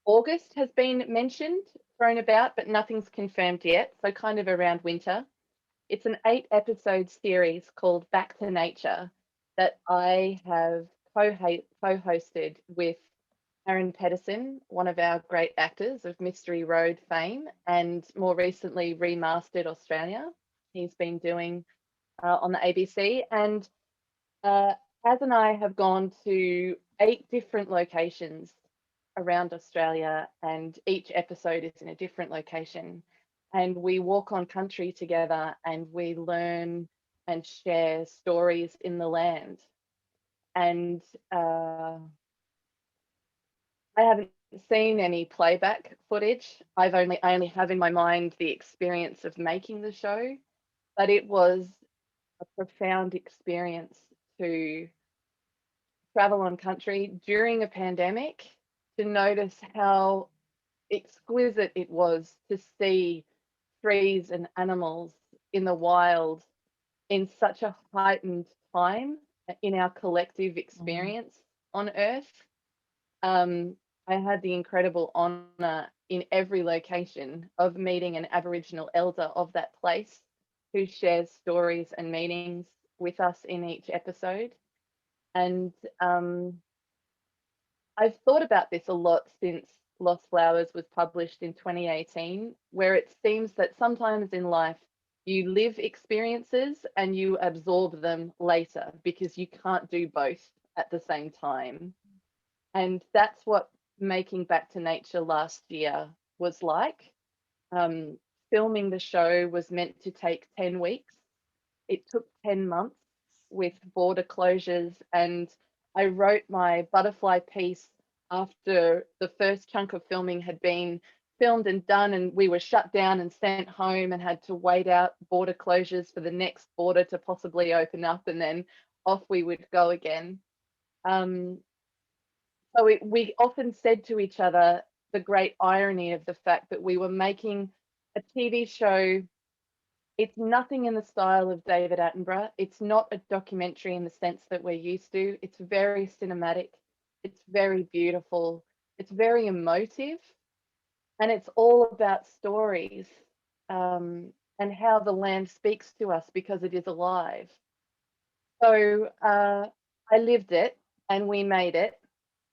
August has been mentioned, thrown about, but nothing's confirmed yet, so kind of around winter. It's an 8-episode series called Back to Nature that I have co-hosted with Aaron Pedersen, one of our great actors of Mystery Road fame, and more recently Remastered Australia. He's been doing on the ABC, and Kaz and I have gone to 8 different locations around Australia, and each episode is in a different location. And we walk on country together and we learn and share stories in the land. And I haven't seen any playback footage. I only have in my mind the experience of making the show, but it was a profound experience to travel on country during a pandemic, to notice how exquisite it was to see trees and animals in the wild in such a heightened time in our collective experience on Earth. I had the incredible honour in every location of meeting an Aboriginal elder of that place who shares stories and meanings with us in each episode. And I've thought about this a lot since Lost Flowers was published in 2018, where it seems that sometimes in life you live experiences and you absorb them later because you can't do both at the same time. And that's what making Back to Nature last year was like. Filming the show was meant to take 10 weeks. It took 10 months with border closures, and I wrote my butterfly piece after the first chunk of filming had been filmed and done, and we were shut down and sent home and had to wait out border closures for the next border to possibly open up, and then off we would go again. So we often said to each other the great irony of the fact that we were making a TV show. It's nothing in the style of David Attenborough. It's not a documentary in the sense that we're used to. It's very cinematic. It's very beautiful. It's very emotive. And it's all about stories and how the land speaks to us because it is alive. So I lived it and we made it.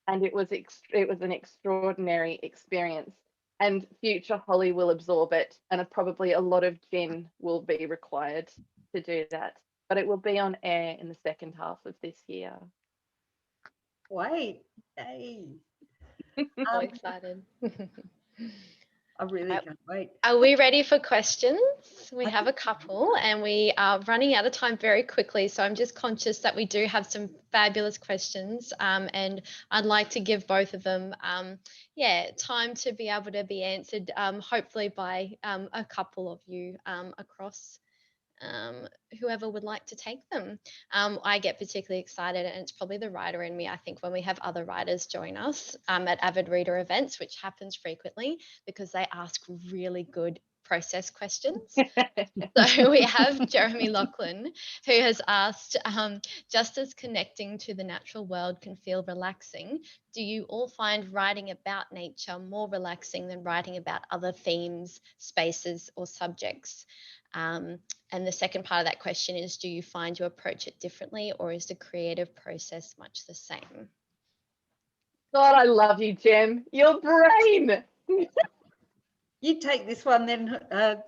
And it was an extraordinary experience. And future Holly will absorb it, and probably a lot of Jen will be required to do that. But it will be on air in the second half of this year. Wait, hey. I'm excited. I really can't wait. Are we ready for questions? We have a couple and we are running out of time very quickly. So I'm just conscious that we do have some fabulous questions and I'd like to give both of them, time to be able to be answered, hopefully by a couple of you across whoever would like to take them. I get particularly excited, and it's probably the writer in me, I think, when we have other writers join us at avid reader events, which happens frequently because they ask really good process questions. So we have Jeremy Lachlan, who has asked, just as connecting to the natural world can feel relaxing, do you all find writing about nature more relaxing than writing about other themes, spaces, or subjects? And the second part of that question is, do you find you approach it differently, or is the creative process much the same? God, I love you, Jem. Your brain. You take this one then,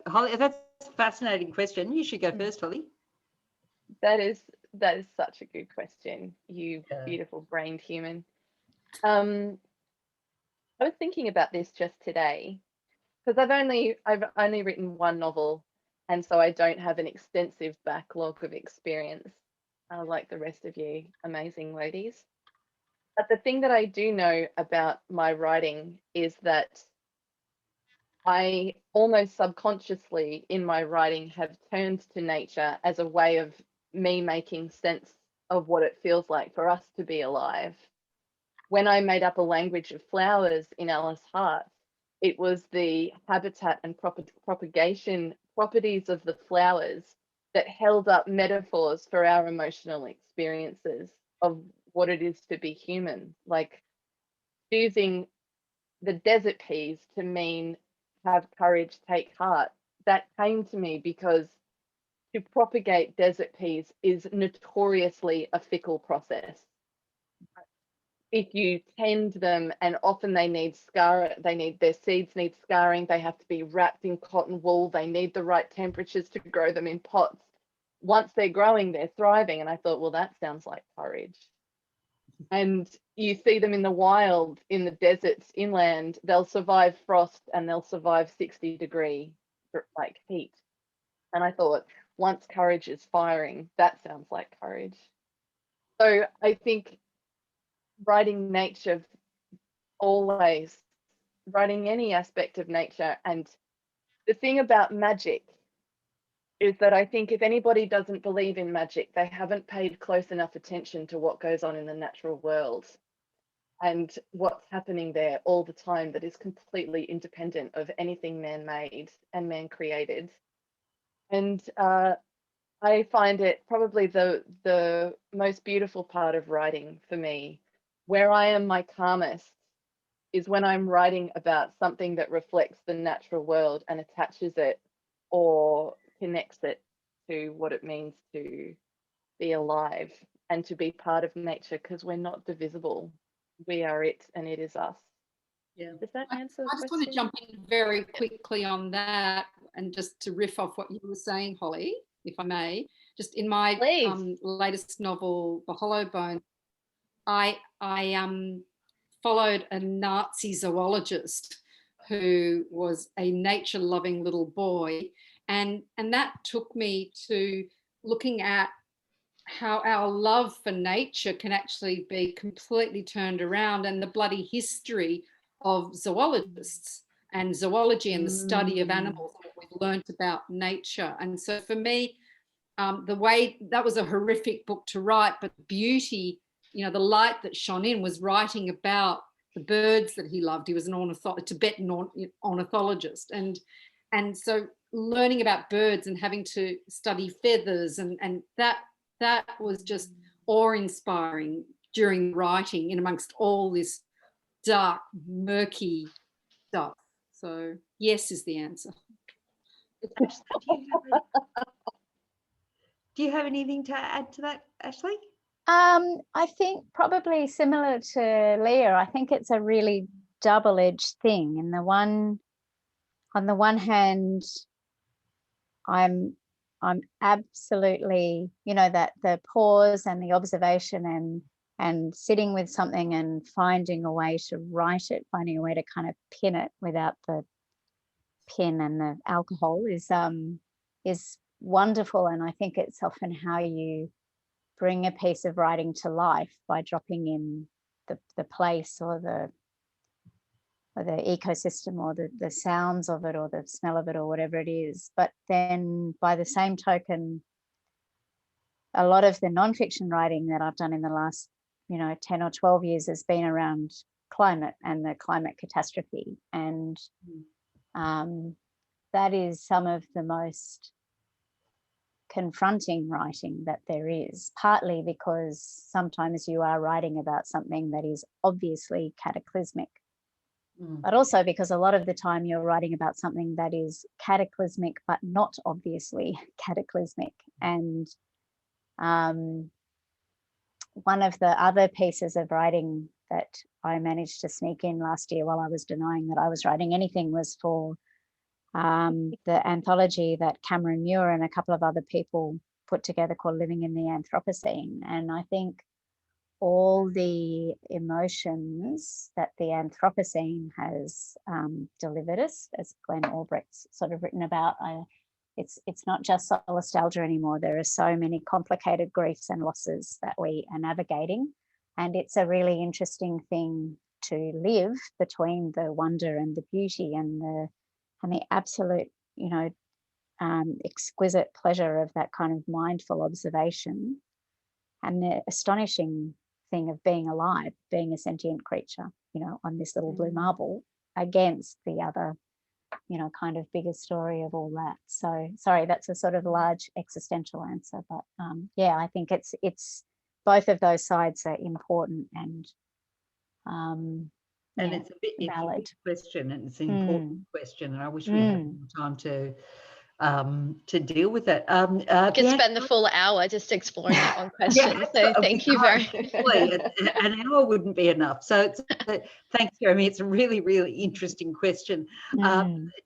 Holly. That's a fascinating question. You should go first, Holly. That is such a good question, you beautiful brained human. I was thinking about this just today because I've only written one novel, and so I don't have an extensive backlog of experience like the rest of you amazing ladies. But the thing that I do know about my writing is that I almost subconsciously in my writing have turned to nature as a way of me making sense of what it feels like for us to be alive. When I made up a language of flowers in Alice Hart, it was the habitat and propagation properties of the flowers that held up metaphors for our emotional experiences of what it is to be human, like choosing the desert peas to mean have courage, take heart. That came to me because to propagate desert peas is notoriously a fickle process. If you tend them, and often their seeds need scarring, they have to be wrapped in cotton wool, they need the right temperatures to grow them in pots. once they're growing, they're thriving. And I thought, well, that sounds like courage. And you see them in the wild, in the deserts, inland, they'll survive frost and they'll survive 60-degree like heat. And I thought, once courage is firing, that sounds like courage. So I think writing nature, always writing any aspect of nature. And the thing about magic is that I think if anybody doesn't believe in magic, they haven't paid close enough attention to what goes on in the natural world and what's happening there all the time that is completely independent of anything man-made and man-created. And I find it probably the most beautiful part of writing for me. Where I am my calmest is when I'm writing about something that reflects the natural world and attaches it or connects it to what it means to be alive and to be part of nature, because we're not divisible. We are it and it is us. Yeah. Does that answer the I just want to question? jump in very quickly on that, and just to riff off what you were saying, Holly, if I may. Just in my latest novel, The Hollow Bone, I followed a Nazi zoologist who was a nature-loving little boy, and that took me to looking at how our love for nature can actually be completely turned around, and the bloody history of zoologists and zoology and the study of animals and what we've learned about nature. And so for me, the way that was a horrific book to write, but beauty, you know, the light that shone in was writing about the birds that he loved. He was a Tibetan ornithologist, and so learning about birds and having to study feathers, and that was just awe-inspiring during writing, in amongst all this dark, murky stuff. So yes is the answer. Do you have anything to add to that, Ashley? I think probably similar to Leah. I think it's a really double-edged thing. On the one hand, I'm absolutely, you know, that the pause and the observation and sitting with something and finding a way to write it, finding a way to kind of pin it without the pen and the alcohol is wonderful. And I think it's often how you bring a piece of writing to life, by dropping in the place or the ecosystem or the sounds of it or the smell of it or whatever it is. But then by the same token, a lot of the nonfiction writing that I've done in the last, 10 or 12 years has been around climate and the climate catastrophe. And that is some of the most confronting writing that there is, partly because sometimes you are writing about something that is obviously cataclysmic, but also because a lot of the time you're writing about something that is cataclysmic but not obviously cataclysmic. And one of the other pieces of writing that I managed to sneak in last year while I was denying that I was writing anything was for the anthology that Cameron Muir and a couple of other people put together called Living in the Anthropocene. And I think all the emotions that the Anthropocene has delivered us, as Glenn Albrecht's sort of written about, it's not just nostalgia anymore. There are so many complicated griefs and losses that we are navigating. And it's a really interesting thing to live between the wonder and the beauty and the absolute, exquisite pleasure of that kind of mindful observation, and the astonishing thing of being alive, being a sentient creature, on this little blue marble, against the other, kind of bigger story of all that. So sorry, that's a sort of large existential answer, but yeah, I think it's both of those sides are important and it's a big valid question, and it's an important question, and I wish we had more time to to deal with it. You could spend the full hour just exploring that one question. Yeah, So thank you very much. An hour wouldn't be enough. So thanks, Jeremy. It's a really, really interesting question.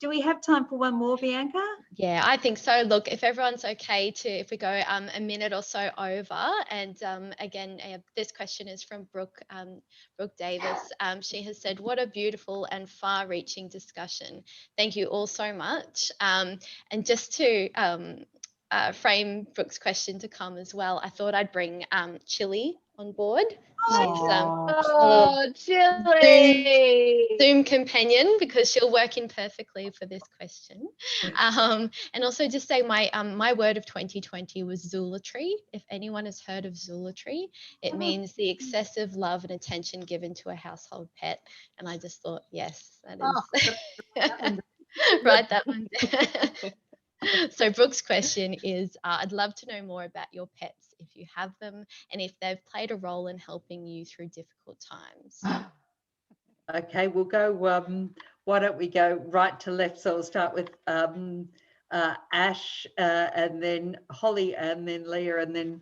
Do we have time for one more, Bianca? Yeah, I think so. Look, if everyone's okay if we go a minute or so over, and again, this question is from Brooke Davis. She has said, "What a beautiful and far-reaching discussion. Thank you all so much." And just to frame Brooke's question to come as well, I thought I'd bring Chili on board. Chili! Zoom companion, because she'll work in perfectly for this question. And also just say my word of 2020 was Zoolatry. If anyone has heard of Zoolatry, it means the excessive love and attention given to a household pet. And I just thought, yes, that is write that one down. So Brooke's question is, I'd love to know more about your pets, if you have them, and if they've played a role in helping you through difficult times. Okay, we'll go, why don't we go right to left? So we'll start with Ash, and then Holly, and then Leah, and then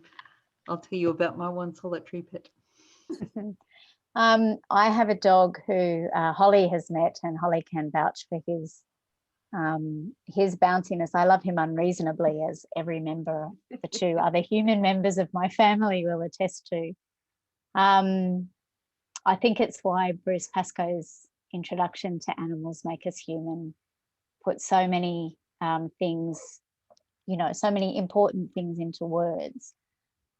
I'll tell you about my one solitary pet. I have a dog who Holly has met, and Holly can vouch for his bounciness. I love him unreasonably, as every member, the two other human members of my family will attest to. I think it's why Bruce Pascoe's introduction to Animals Make Us Human put so many things, so many important things into words.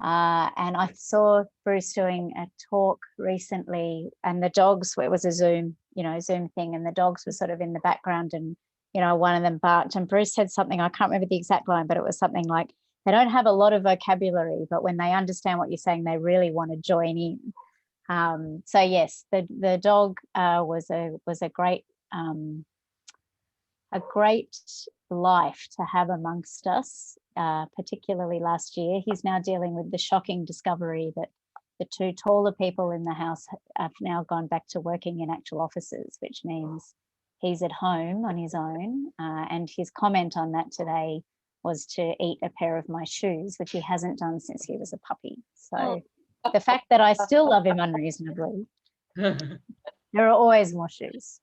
And I saw Bruce doing a talk recently, and the dogs, it was a Zoom thing, and the dogs were sort of in the background, and one of them barked, and Bruce said something, I can't remember the exact line, but it was something like, they don't have a lot of vocabulary, but when they understand what you're saying, they really want to join in. So yes, the dog was a great life to have amongst us, particularly last year. He's now dealing with the shocking discovery that the two taller people in the house have now gone back to working in actual offices, which means he's at home on his own. And his comment on that today was to eat a pair of my shoes, which he hasn't done since he was a puppy. So the fact that I still love him unreasonably, there are always more shoes.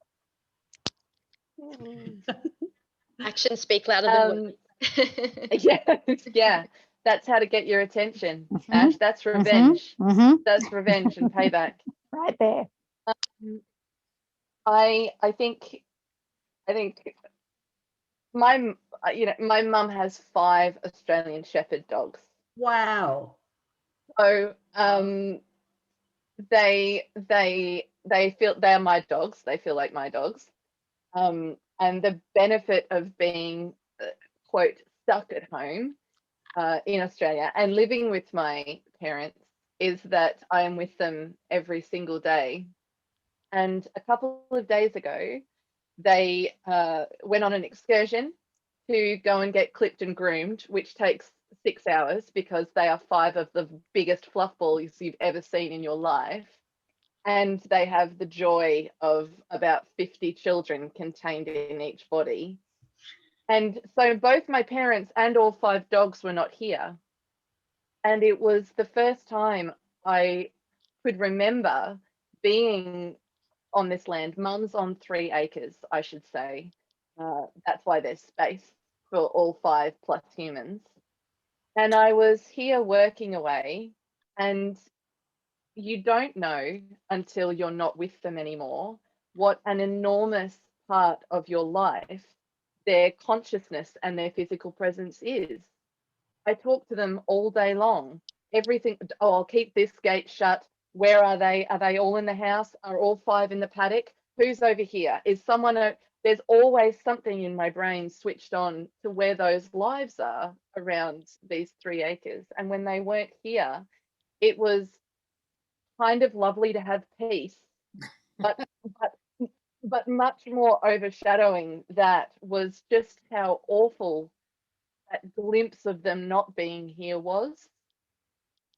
Actions speak louder than words. Yeah, that's how to get your attention, Ash. That's revenge. That's revenge and payback. Right there. I think my mum has 5 Australian Shepherd dogs. Wow. So they feel they're my dogs. They feel like my dogs. And the benefit of being quote stuck at home in Australia and living with my parents is that I am with them every single day. And a couple of days ago, they went on an excursion to go and get clipped and groomed, which takes 6 hours because they are 5 of the biggest fluff balls you've ever seen in your life. And they have the joy of about 50 children contained in each body. And so both my parents and all 5 dogs were not here. And it was the first time I could remember being on this land. Mum's on 3 acres, I should say. That's why there's space for all 5 plus humans. And I was here working away, and you don't know until you're not with them anymore what an enormous part of your life their consciousness and their physical presence is. I talk to them all day long. Everything, I'll keep this gate shut. Where are they? Are they all in the house? Are all 5 in the paddock? Who's over here? Is someone, there's always something in my brain switched on to where those lives are around these 3 acres. And when they weren't here, it was kind of lovely to have peace, but much more overshadowing that was just how awful that glimpse of them not being here was.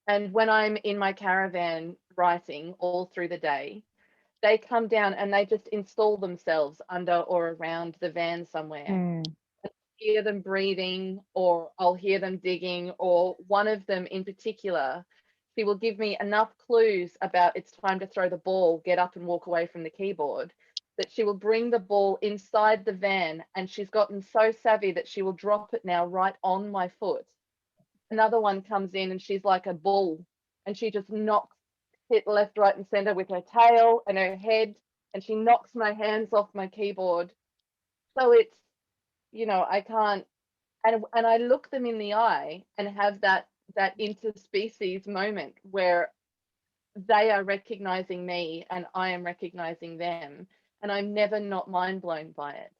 And when I'm in my caravan writing all through the day, they come down and they just install themselves under or around the van somewhere. hear them breathing, or I'll hear them digging, or one of them in particular, she will give me enough clues about it's time to throw the ball, get up and walk away from the keyboard, that she will bring the ball inside the van, and she's gotten so savvy that she will drop it now right on my foot. Another one comes in and she's like a bull, and she just knocks it left, right, and center with her tail and her head, and she knocks my hands off my keyboard. So it's, I can't, and I look them in the eye and have that interspecies moment where they are recognizing me and I am recognizing them, and I'm never not mind blown by it.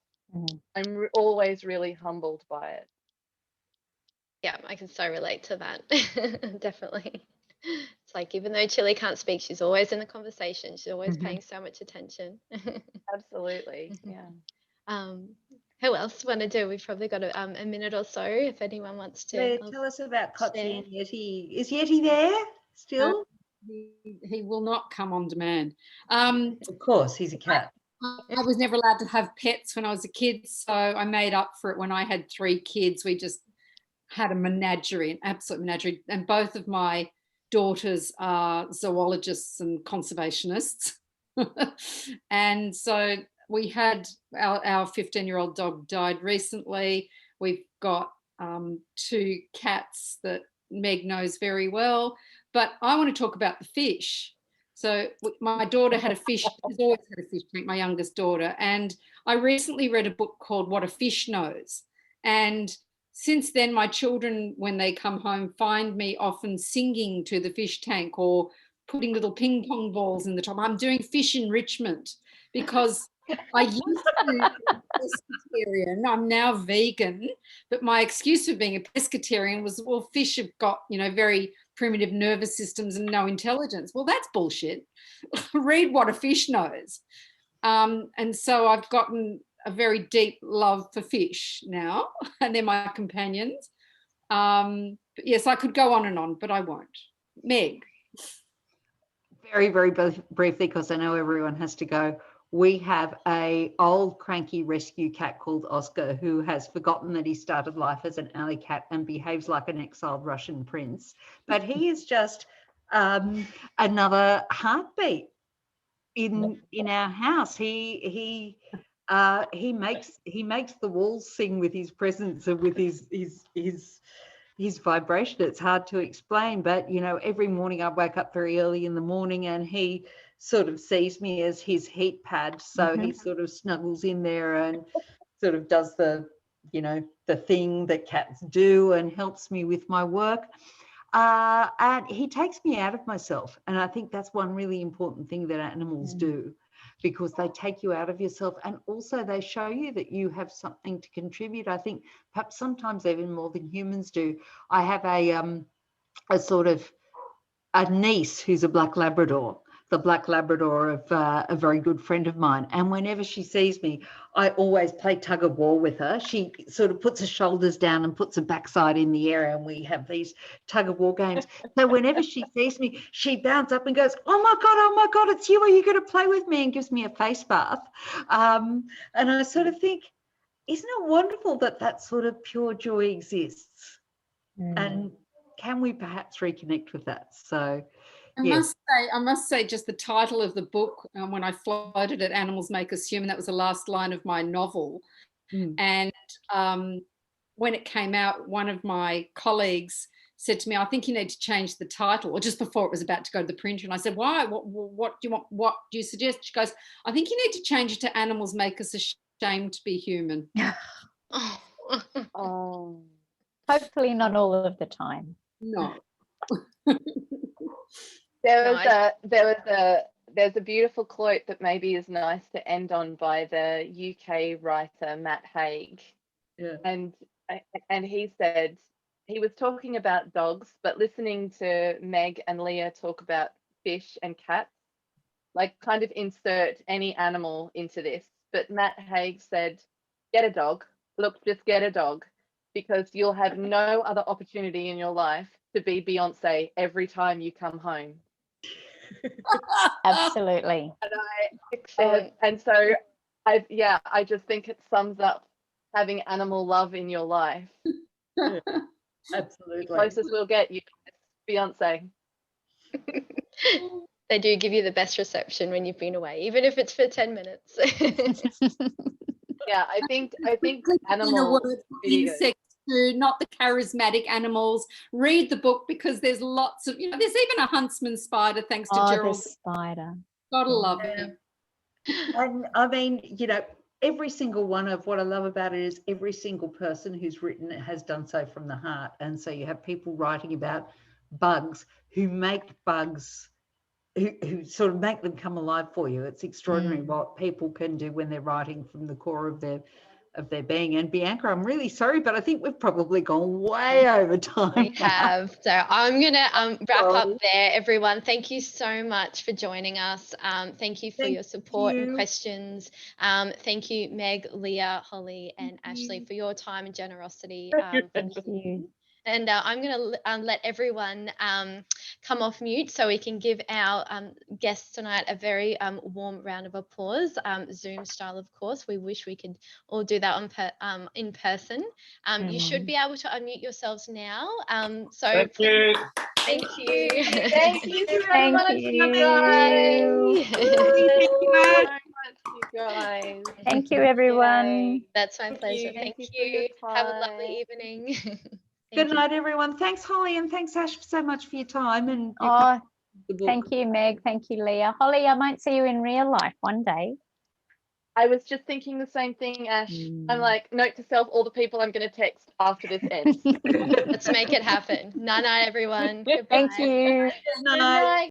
I'm always really humbled by it. Yeah, I can so relate to that. Definitely. It's like, even though Chili can't speak, she's always in the conversation. She's always paying so much attention. Absolutely. Yeah. Who else want to do? We've probably got a minute or so if anyone wants to. Leah, tell us about Cotsy share. and Yeti. Is Yeti there still? He will not come on demand. Of course, he's a cat. I was never allowed to have pets when I was a kid, so I made up for it when I had 3 kids. We just had a menagerie, an absolute menagerie, and both of my daughters are zoologists and conservationists. And so we had our 15-year-old dog died recently. We've got 2 cats that Meg knows very well, but I want to talk about the fish. So my daughter had a fish, she's always had a fish tank, my youngest daughter, and I recently read a book called What a Fish Knows. And since then, my children, when they come home, find me often singing to the fish tank or putting little ping pong balls in the top. I'm doing fish in Richmond because I used to be pescatarian. I'm now vegan, but my excuse for being a pescatarian was, well, fish have got, very primitive nervous systems and no intelligence. Well, that's bullshit. Read What a Fish Knows. And so I've gotten a very deep love for fish now, and they're my companions. But yes, I could go on and on, but I won't. Meg. Very, very briefly, because I know everyone has to go. We have a old cranky rescue cat called Oscar, who has forgotten that he started life as an alley cat and behaves like an exiled Russian prince. But he is just another heartbeat in our house. He makes the walls sing with his presence and with his vibration. It's hard to explain, but every morning I wake up very early in the morning and he sort of sees me as his heat pad, so he sort of snuggles in there and sort of does the thing that cats do and helps me with my work, and he takes me out of myself. And I think that's one really important thing that animals do, because they take you out of yourself, and also they show you that you have something to contribute. I think perhaps sometimes even more than humans do. I have a sort of a niece who's a black Labrador, the black Labrador of a very good friend of mine. And whenever she sees me, I always play tug of war with her. She sort of puts her shoulders down and puts her backside in the air, and we have these tug of war games. So whenever she sees me, she bounces up and goes, oh my God, it's you. Are you going to play with me? And gives me a face bath. And I sort of think, isn't it wonderful that that sort of pure joy exists? And can we perhaps reconnect with that? So I must say, just the title of the book, when I floated it, Animals Make Us Human, that was the last line of my novel. And when it came out, one of my colleagues said to me, I think you need to change the title, or just before it was about to go to the printer. And I said, why? What do you want? What do you suggest? She goes, I think you need to change it to Animals Make Us Ashamed to Be Human. Oh. Hopefully not all of the time. No. There's a beautiful quote that maybe is nice to end on by the UK writer Matt Haye. Yeah. And he said, he was talking about dogs, but listening to Meg and Leah talk about fish and cats, like kind of insert any animal into this. But Matt Haye said, get a dog. Look, just get a dog, because you'll have no other opportunity in your life to be Beyonce every time you come home. Absolutely. And so I just think it sums up having animal love in your life. Absolutely. The closest we'll get, you Beyonce. They do give you the best reception when you've been away, even if it's for 10 minutes. Yeah, I think In a animal word for videos. insects too, not the charismatic animals. Read the book because there's lots of, there's even a huntsman spider, thanks to Oh, the Gerald. spider. Gotta love Yeah. him. And I mean, every single one of what I love about it is every single person who's written it has done so from the heart. And so you have people writing about bugs who make bugs, who sort of make them come alive for you. It's extraordinary what people can do when they're writing from the core of their being. And Bianca, I'm really sorry, but I think we've probably gone way over time. We have. So I'm going to wrap up there, everyone. Thank you so much for joining us. Thank you for your support and questions. Thank you, Meg, Leah, Holly, and Ashley, for your time and generosity. Thank you. And I'm going to let everyone come off mute so we can give our guests tonight a very warm round of applause, Zoom style, of course. We wish we could all do that in person. You should be able to unmute yourselves now. So Thank you. Thank you. Thank you so Thank much, you. you guys. Thank you, so guys. much, you guys. Thank you, everyone. Yay. That's my pleasure. Thank Thank you for your you. Have a lovely time. evening. Good night, everyone. Thanks, Holly, and thanks, Ash, so much for your time. And Oh, the book. thank you, Meg. Thank you, Leah. Holly, I might see you in real life one day. I was just thinking the same thing, Ash. I'm like, note to self, all the people I'm going to text after this ends. Let's make it happen. Night, night, everyone. Thank Goodbye. you. Good night.